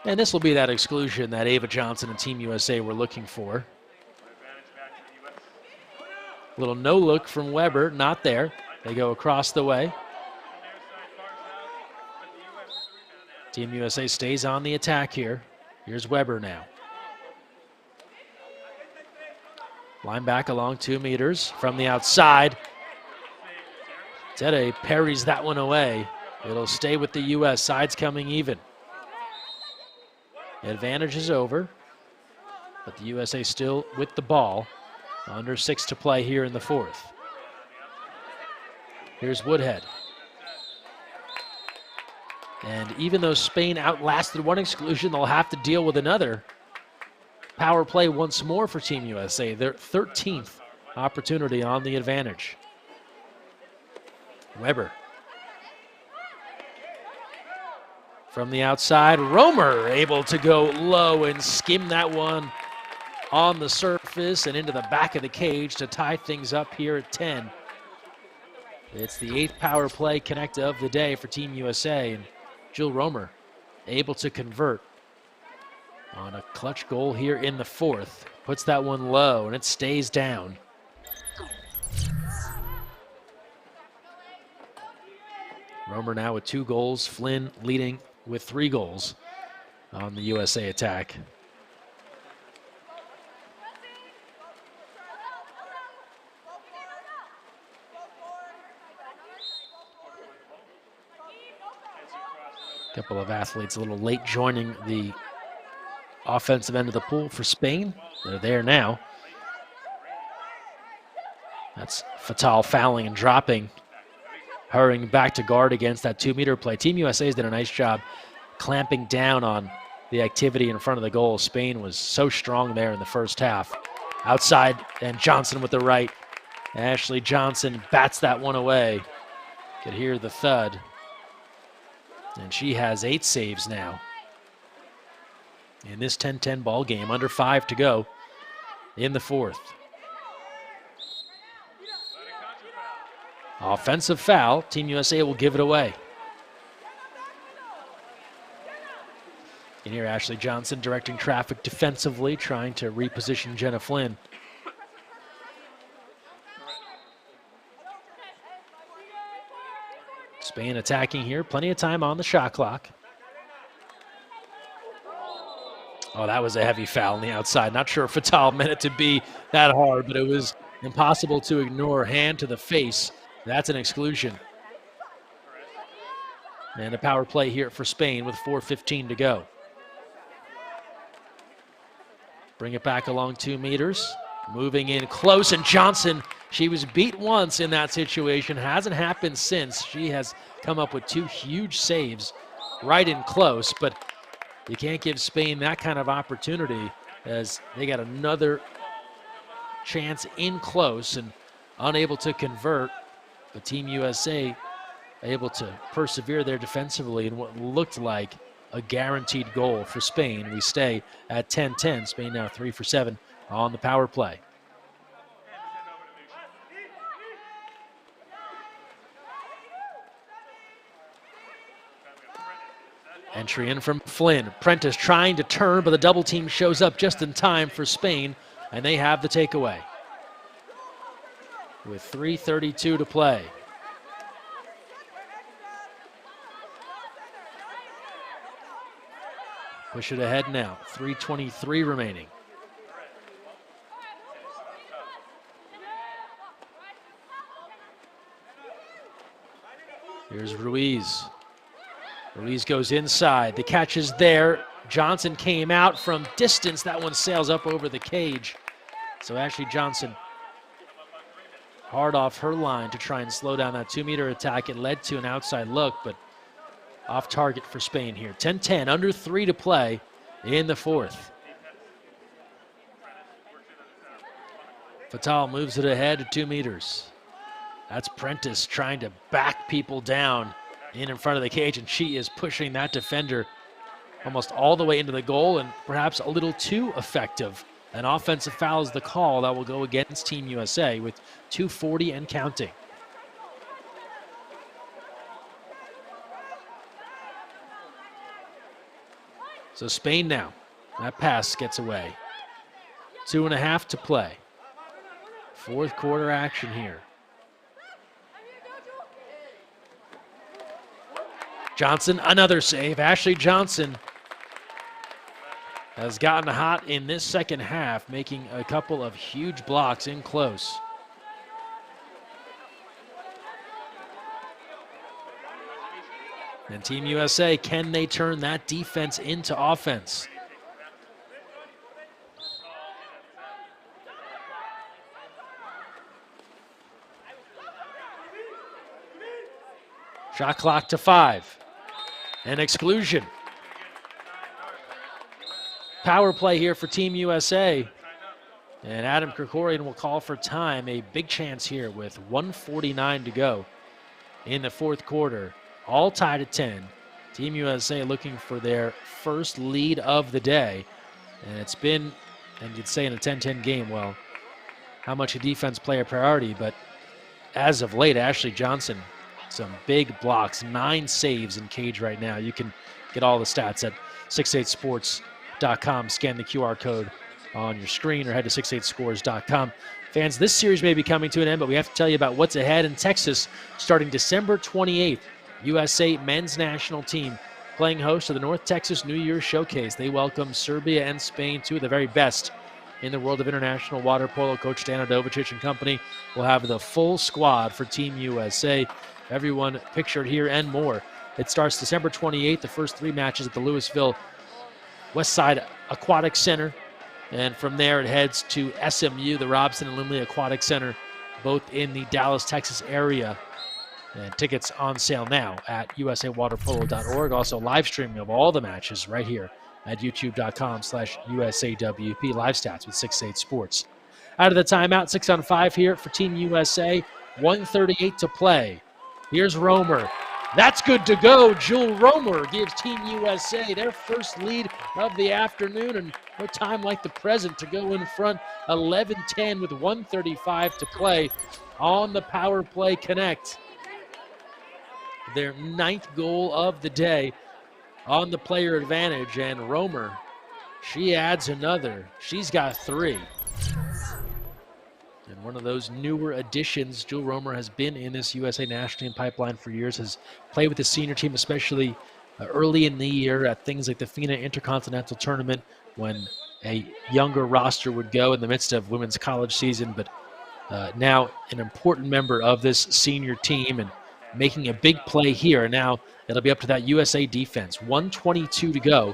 And this will be that exclusion that Ava Johnson and Team USA were looking for. Little no look from Weber, not there. They go across the way. Team USA stays on the attack here. Here's Weber now. Line back along 2 meters from the outside. Tede parries that one away. It'll stay with the U.S. Sides coming even. The advantage is over, but the USA still with the ball. Under 6 to play here in the fourth. Here's Woodhead. And even though Spain outlasted one exclusion, they'll have to deal with another. Power play once more for Team USA, their 13th opportunity on the advantage. Weber. From the outside, Romer able to go low and skim that one on the surface and into the back of the cage to tie things up here at 10. It's the 8th power play connect of the day for Team USA, and Jill Romer able to convert on a clutch goal here in the fourth. Puts that one low and it stays down. Romer now with 2 goals, Flynn leading with 3 goals on the USA attack. Couple of athletes a little late joining the offensive end of the pool for Spain. They're there now. That's Fatal fouling and dropping, hurrying back to guard against that 2-meter play. Team USA has done a nice job clamping down on the activity in front of the goal. Spain was so strong there in the first half. Outside, and Johnson with the right. Ashley Johnson bats that one away. Could hear the thud. And she has 8 saves now in this 10-10 ball game, under 5 to go in the fourth. Offensive foul. Team USA will give it away. And here Ashley Johnson directing traffic defensively, trying to reposition Jenna Flynn. Spain attacking here. Plenty of time on the shot clock. Oh, that was a heavy foul on the outside. Not sure if Fatal meant it to be that hard, but it was impossible to ignore. Hand to the face. That's an exclusion. And a power play here for Spain with 4:15 to go. Bring it back along 2 meters. Moving in close, and Johnson, she was beat once in that situation. Hasn't happened since. She has come up with 2 huge saves right in close, but you can't give Spain that kind of opportunity as they got another chance in close and unable to convert. But Team USA able to persevere there defensively in what looked like a guaranteed goal for Spain. We stay at 10-10. Spain now 3 for 7 on the power play. Entry in from Flynn. Prentice trying to turn, but the double team shows up just in time for Spain, and they have the takeaway. With 3:32 to play. Push it ahead now. 3:23 remaining. Here's Ruiz. Ruiz goes inside. The catch is there. Johnson came out from distance. That one sails up over the cage. So Ashley Johnson hard off her line to try and slow down that 2-meter attack. It led to an outside look, but off target for Spain here. 10-10, under 3 to play in the fourth. Fatal moves it ahead to 2 meters. That's Prentice trying to back people down in front of the cage, and she is pushing that defender almost all the way into the goal, and perhaps a little too effective. An offensive foul is the call that will go against Team USA with 2:40 and counting. So Spain now, that pass gets away. 2.5 to play. Fourth quarter action here. Johnson, another save. Ashley Johnson has gotten hot in this second half, making a couple of huge blocks in close. And Team USA, can they turn that defense into offense? Shot clock to 5. An exclusion. Power play here for Team USA. And Adam Krikorian will call for time. A big chance here with 1:49 to go in the fourth quarter. All tied at 10. Team USA looking for their first lead of the day. And it's been, and you'd say in a 10-10 game, well, how much a defense play a priority? But as of late, Ashley Johnson, some big blocks, 9 saves in cage right now. You can get all the stats at 68sports.com. Scan the QR code on your screen or head to 68scores.com. Fans, this series may be coming to an end, but we have to tell you about what's ahead in Texas starting December 28th. USA men's national team playing host to the North Texas New Year's Showcase. They welcome Serbia and Spain, 2 of the very best in the world of international water polo. Coach Dana Dovicic and company will have the full squad for Team USA. Everyone pictured here and more. It starts December 28th, the first 3 matches at the Louisville Westside Aquatic Center. And from there, it heads to SMU, the Robson and Lindley Aquatic Center, both in the Dallas, Texas area. And tickets on sale now at usawaterpolo.org. Also live streaming of all the matches right here at youtube.com/USAWP. Live stats with 68 Sports. Out of the timeout, 6-on-5 here for Team USA. 1:38 to play. Here's Romer. That's good to go. Jewel Romer gives Team USA their first lead of the afternoon, and no time like the present to go in front 11-10 with 1:35 to play on the power play connect. Their 9th goal of the day on the player advantage, and Romer, she adds another. She's got 3. And one of those newer additions, Jewel Romer has been in this USA national team pipeline for years, has played with the senior team, especially early in the year at things like the FINA Intercontinental Tournament when a younger roster would go in the midst of women's college season, but now an important member of this senior team and making a big play here. And now it'll be up to that USA defense. 1:22 to go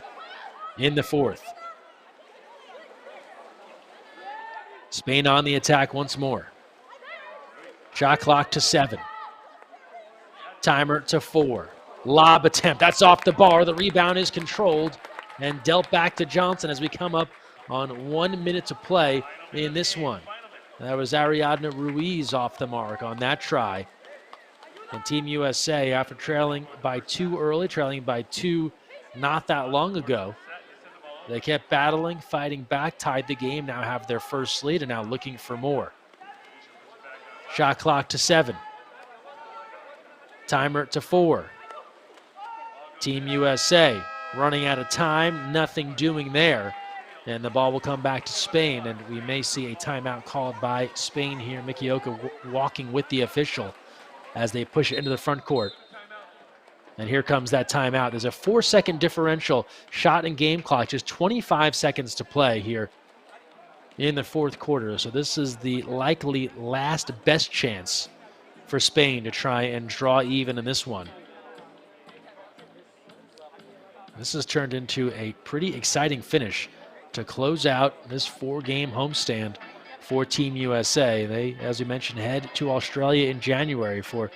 in the 4th. Spain on the attack once more. Shot clock to 7. Timer to 4. Lob attempt. That's off the bar. The rebound is controlled and dealt back to Johnson as we come up on 1 minute to play in this one. That was Ariadna Ruiz off the mark on that try. And Team USA, after trailing by 2 early, trailing by 2 not that long ago, they kept battling, fighting back, tied the game, now have their first lead, and now looking for more. Shot clock to 7. Timer to 4. Team USA running out of time, nothing doing there. And the ball will come back to Spain, and we may see a timeout called by Spain here. Mikioka walking with the official as they push it into the front court. And here comes that timeout. There's a 4-second differential shot and game clock, just 25 seconds to play here in the 4th quarter. So this is the likely last best chance for Spain to try and draw even in this one. This has turned into a pretty exciting finish to close out this 4-game homestand for Team USA. They, as we mentioned, head to Australia in January for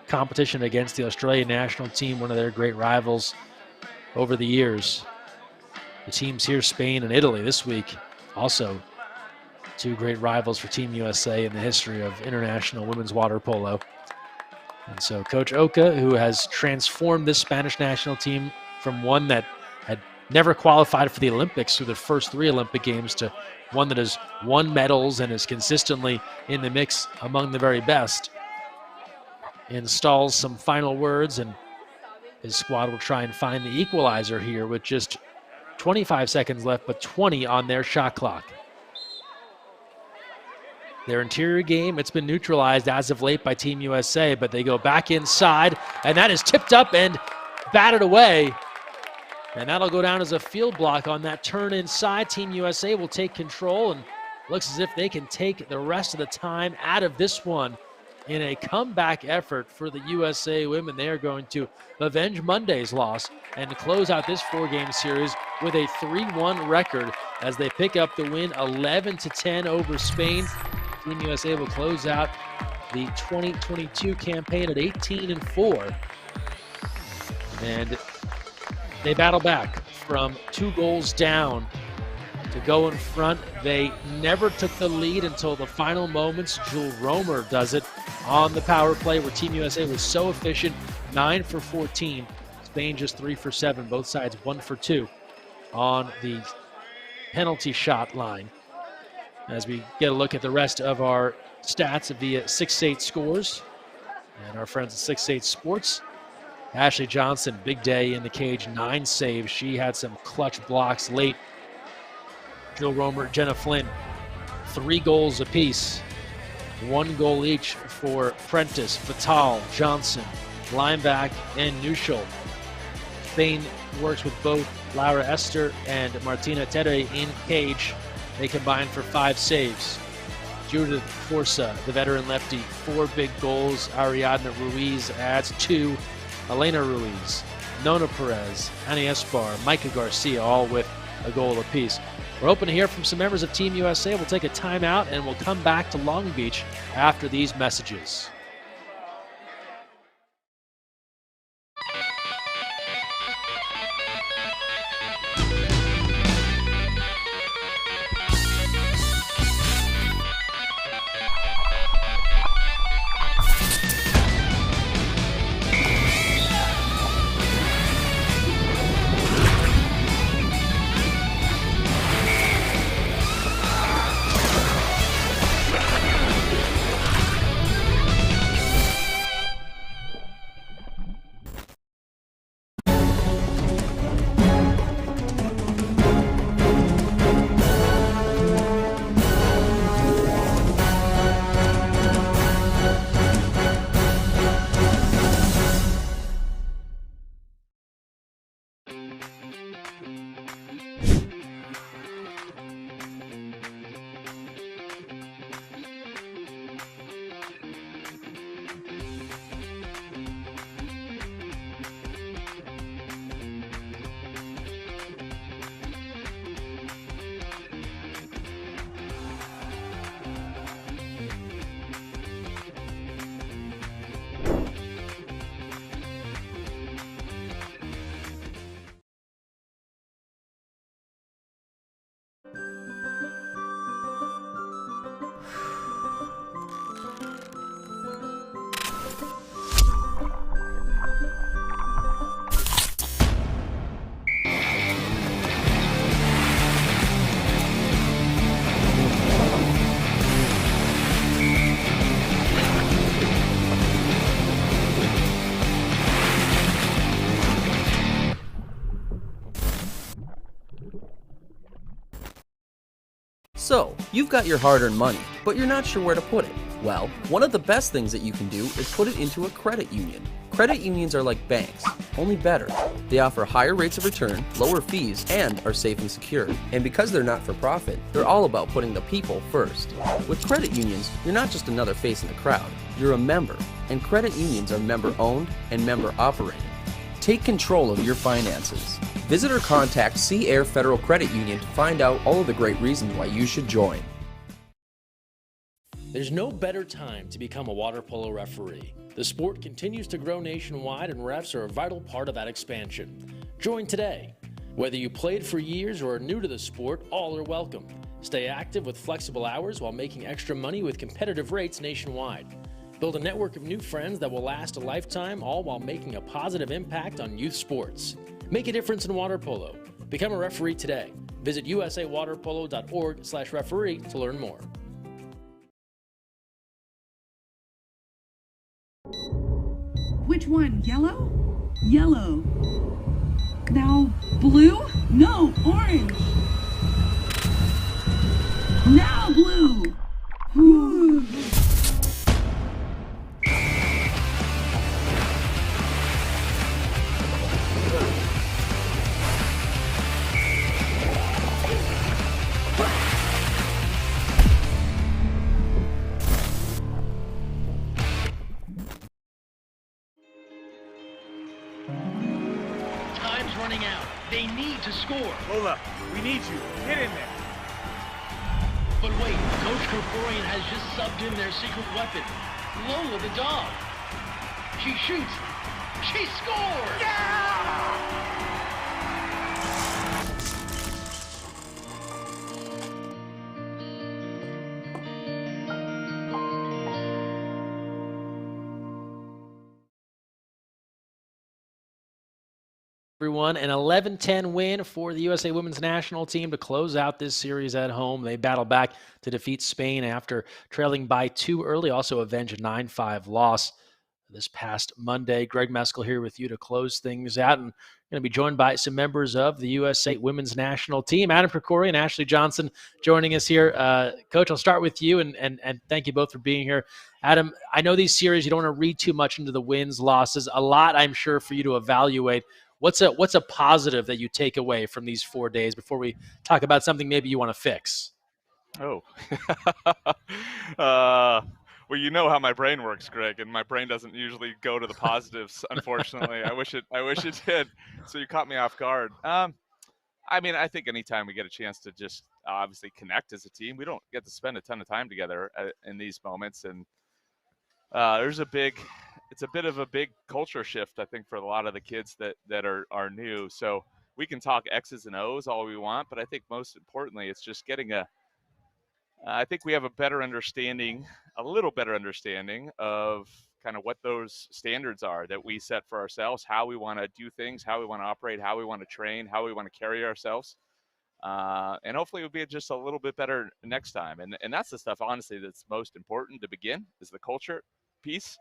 competition against the Australian national team, one of their great rivals over the years. The teams here, Spain and Italy, this week, also 2 great rivals for Team USA in the history of international women's water polo. And so Coach Oka, who has transformed this Spanish national team from one that had never qualified for the Olympics through the first 3 Olympic Games to one that has won medals and is consistently in the mix among the very best, installs some final words, and his squad will try and find the equalizer here with just 25 seconds left, but 20 on their shot clock. Their interior game, it's been neutralized as of late by Team USA, but they go back inside, and that is tipped up and batted away. And that'll go down as a field block on that turn inside. Team USA will take control, and looks as if they can take the rest of the time out of this one in a comeback effort for the USA women. They are going to avenge Monday's loss and close out this 4-game series with a 3-1 record as they pick up the win 11-10 over Spain. Team USA will close out the 2022 campaign at 18-4. And they battle back from 2 goals down to go in front. They never took the lead until the final moments. Jewel Romer does it on the power play where Team USA was so efficient, 9 for 14. Spain just 3 for 7, both sides 1 for 2 on the penalty shot line. As we get a look at the rest of our stats via 6-8 scores and our friends at 6-8 Sports. Ashley Johnson, big day in the cage, 9 saves. She had some clutch blocks late. Jewel Romer, Jenna Flynn, 3 goals apiece. 1 goal each for Prentice, Vital, Johnson, Lineback, and Nuschel. Spain works with both Laura Esther and Martina Tere in cage. They combine for 5 saves. Judith Forza, the veteran lefty, 4 big goals. Ariadna Ruiz adds 2. Elena Ruiz, Nona Perez, Annie Esbar, Micah Garcia, all with a goal apiece. We're hoping to hear from some members of Team USA. We'll take a timeout and we'll come back to Long Beach after these messages. So, you've got your hard-earned money, but you're not sure where to put it. Well, one of the best things that you can do is put it into a credit union. Credit unions are like banks, only better. They offer higher rates of return, lower fees, and are safe and secure. And because they're not for profit, they're all about putting the people first. With credit unions, you're not just another face in the crowd, you're a member. And credit unions are member-owned and member-operated. Take control of your finances. Visit or contact Sea Air Federal Credit Union to find out all of the great reasons why you should join. There's no better time to become a water polo referee. The sport continues to grow nationwide, and refs are a vital part of that expansion. Join today. Whether you played for years or are new to the sport, all are welcome. Stay active with flexible hours while making extra money with competitive rates nationwide. Build a network of new friends that will last a lifetime, all while making a positive impact on youth sports. Make a difference in water polo. Become a referee today. Visit usawaterpolo.org/referee to learn more. Which one? Yellow? Yellow. Now blue? No, orange. Now blue. Whew. Time's running out. They need to score. Lola, we need you. Get in there. But wait, Coach Kerkorian has just subbed in their secret weapon, Lola the dog. She shoots. She scores! Everyone, an 11-10 win for the USA Women's National Team to close out this series at home. They battle back to defeat Spain after trailing by 2 early, also avenge a 9-5 loss this past Monday. Greg Meskel here with you to close things out, and going to be joined by some members of the USA Women's National Team. Adam Kerkorian and Ashley Johnson joining us here. Coach, I'll start with you, and thank you both for being here. Adam, I know these series, you don't want to read too much into the wins, losses. A lot, I'm sure, for you to evaluate. What's a positive that you take away from these 4 days before we talk about something maybe you want to fix? Oh. Well, you know how my brain works, Greg, and my brain doesn't usually go to the positives, unfortunately. I wish it did. So you caught me off guard. I mean, I think anytime we get a chance to just obviously connect as a team, we don't get to spend a ton of time together in these moments, and it's a bit of a big culture shift, I think, for a lot of the kids that are new. So we can talk X's and O's all we want, but I think most importantly, it's just getting I think we have a little better understanding of kind of what those standards are that we set for ourselves, how we want to do things, how we want to operate, how we want to train, how we want to carry ourselves. And hopefully it'll be just a little bit better next time. And that's the stuff, honestly, that's most important to begin, is the culture piece.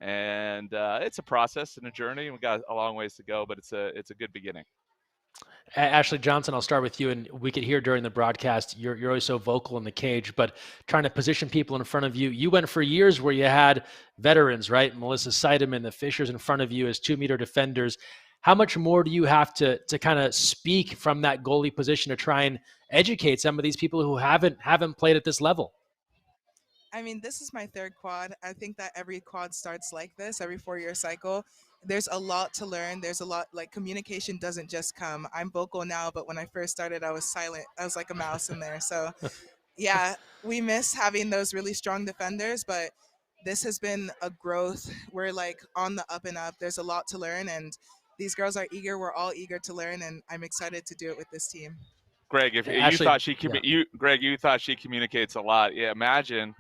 And it's a process and a journey. We've got a long ways to go, but it's a good beginning. Ashley Johnson, I'll start with you, and we could hear during the broadcast, you're always so vocal in the cage, but trying to position people in front of you. You went for years where you had veterans, right? Melissa Seidemann, the Fishers in front of you as 2-meter defenders. How much more do you have to kind of speak from that goalie position to try and educate some of these people who haven't played at this level? I mean, this is my third quad. I think that every quad starts like this, every 4-year cycle. There's a lot to learn. There's a lot, like, communication doesn't just come. I'm vocal now, but when I first started, I was silent. I was like a mouse in there. So, yeah, we miss having those really strong defenders, but this has been a growth. We're, like, on the up and up. There's a lot to learn, and these girls are eager. We're all eager to learn, and I'm excited to do it with this team. Greg, if Ashley, you thought she communicates a lot. Yeah, imagine.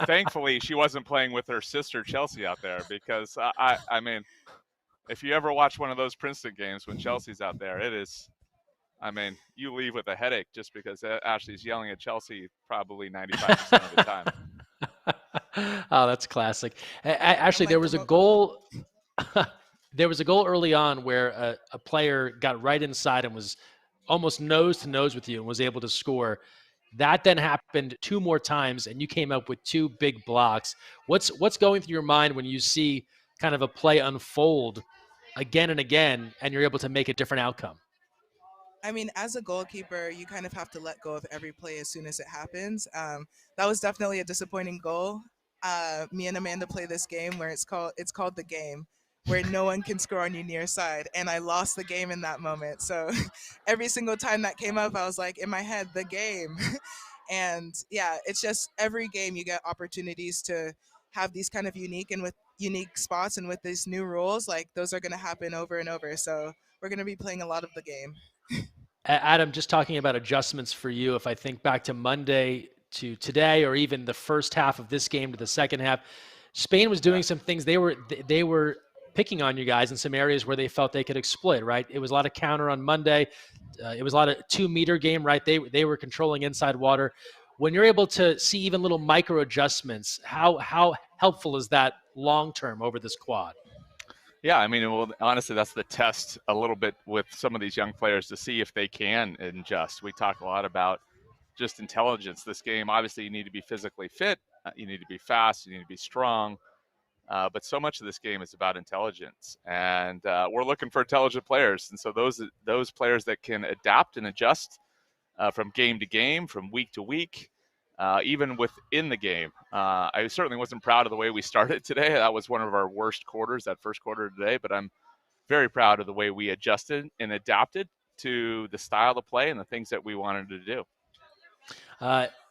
Thankfully, she wasn't playing with her sister Chelsea out there, because I mean, if you ever watch one of those Princeton games when Chelsea's out there, it is. I mean, you leave with a headache just because Ashley's yelling at Chelsea probably 95% of the time. Oh, that's classic. Ashley, there was a goal. There was a goal early on where a player got right inside and was almost nose to nose with you and was able to score. That then happened 2 more times, and you came up with 2 big blocks. What's going through your mind when you see kind of a play unfold again and again, and you're able to make a different outcome? I mean, as a goalkeeper, you kind of have to let go of every play as soon as it happens. That was definitely a disappointing goal. Me and Amanda play this game where it's called the game, where no one can score on you near side, and I lost the game in that moment. So every single time that came up, I was like in my head, the game. And yeah, it's just every game you get opportunities to have these kind of unique spots, and with these new rules, like those are going to happen over and over. So we're going to be playing a lot of the game. Adam, just talking about adjustments for you, if I think back to Monday to today, or even the first half of this game to the second half, Spain was doing some things. They were picking on you guys in some areas where they felt they could exploit. Right, it was a lot of counter on Monday. It was a lot of 2 meter game. Right, they were controlling inside water. When you're able to see even little micro adjustments, how helpful is that long term over this quad? Yeah, I mean, well, honestly, that's the test a little bit with some of these young players to see if they can adjust. We talk a lot about just intelligence. This game, obviously, you need to be physically fit, you need to be fast, you need to be strong. But so much of this game is about intelligence, and we're looking for intelligent players. And so those players that can adapt and adjust from game to game, from week to week, even within the game. I certainly wasn't proud of the way we started today. That was one of our worst quarters, that first quarter today. But I'm very proud of the way we adjusted and adapted to the style of play and the things that we wanted to do.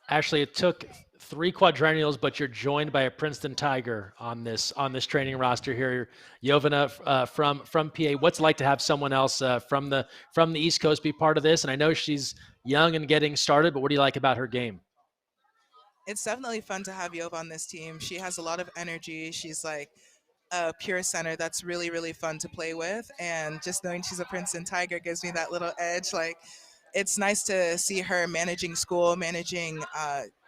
Ashley, it took 3 quadrennials, but you're joined by a Princeton Tiger on this training roster here. Jovana from PA. What's it like to have someone else from the East Coast be part of this? And I know she's young and getting started, but what do you like about her game? It's definitely fun to have Yov on this team. She has a lot of energy. She's like a pure center that's really, really fun to play with. And just knowing she's a Princeton Tiger gives me that little edge. Like, it's nice to see her managing school, managing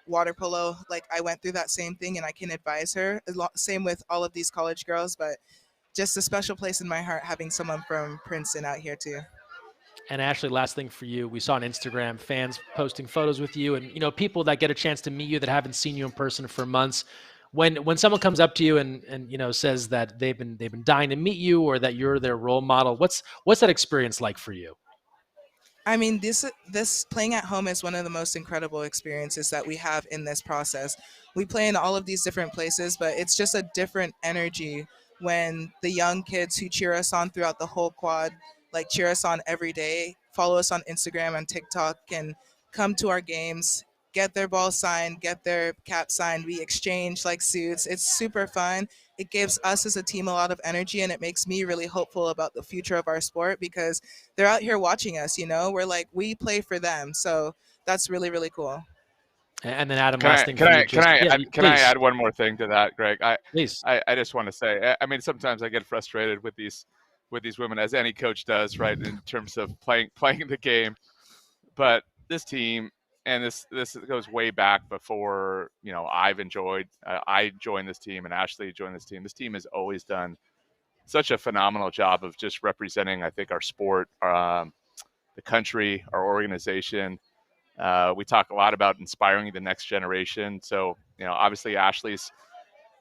water polo. Like, I went through that same thing and I can advise her. Same with all of these college girls, but just a special place in my heart having someone from Princeton out here too. And Ashley, last thing for you, we saw on Instagram fans posting photos with you, and people that get a chance to meet you that haven't seen you in person for months. When someone comes up to you and says that they've been dying to meet you, or that you're their role model, what's that experience like for you? I mean, this playing at home is one of the most incredible experiences that we have in this process. We play in all of these different places, but it's just a different energy when the young kids who cheer us on throughout the whole quad, like cheer us on every day, follow us on Instagram and TikTok, and come to our games, get their ball signed, get their cap signed. We exchange like suits. It's super fun. It gives us as a team a lot of energy, and it makes me really hopeful about the future of our sport because they're out here watching us. We're like, we play for them, so that's really, really cool. And then Adam, Can last I thing can for you, I can just I yeah, add, can I please, add one more thing to that, Greg? please. I just want to say, I mean, sometimes I get frustrated with these women, as any coach does, right, in terms of playing the game. But this team, and this goes way back before I joined this team and Ashley joined this team. This team has always done such a phenomenal job of just representing, I think, our sport, the country, our organization. We talk a lot about inspiring the next generation. So, obviously Ashley's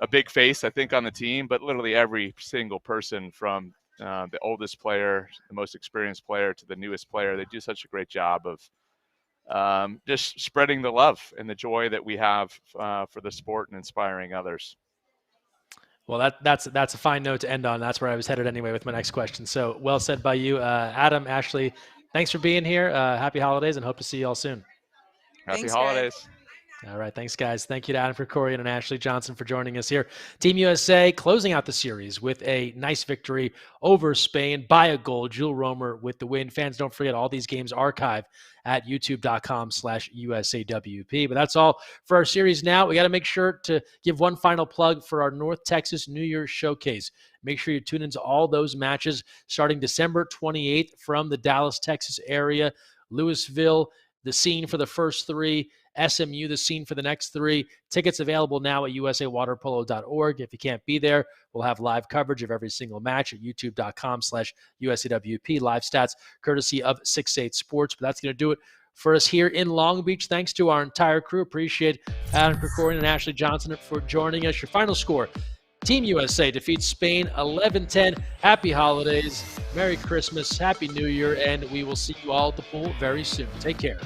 a big face, I think, on the team, but literally every single person from the oldest player, the most experienced player, to the newest player, they do such a great job of just spreading the love and the joy that we have for the sport and inspiring others. Well, that's a fine note to end on. That's where I was headed anyway with my next question. So well said by you, Adam, Ashley. Thanks for being here. Happy holidays, and hope to see you all soon. Happy Thanks, Greg. holidays. All right, thanks, guys. Thank you to Adam Krikorian and Ashley Johnson for joining us here. Team USA closing out the series with a nice victory over Spain by a goal. Jewel Romer with the win. Fans, don't forget, all these games archive at youtube.com/USAWP. But that's all for our series now. We got to make sure to give one final plug for our North Texas New Year's Showcase. Make sure you tune into all those matches starting December 28th from the Dallas, Texas area, Louisville, the scene for the first 3, SMU the scene for the next 3. Tickets available now at usawaterpolo.org. If you can't be there, we'll have live coverage of every single match at youtube.com/USAWP. Live stats courtesy of 6-8 Sports. But that's going to do it for us here in Long Beach. Thanks to our entire crew. Appreciate Adam Krikorian and Ashley Johnson for joining us. Your final score: Team USA defeats Spain 11-10. Happy holidays, Merry Christmas, Happy New Year, and we will see you all at the pool very soon. Take care.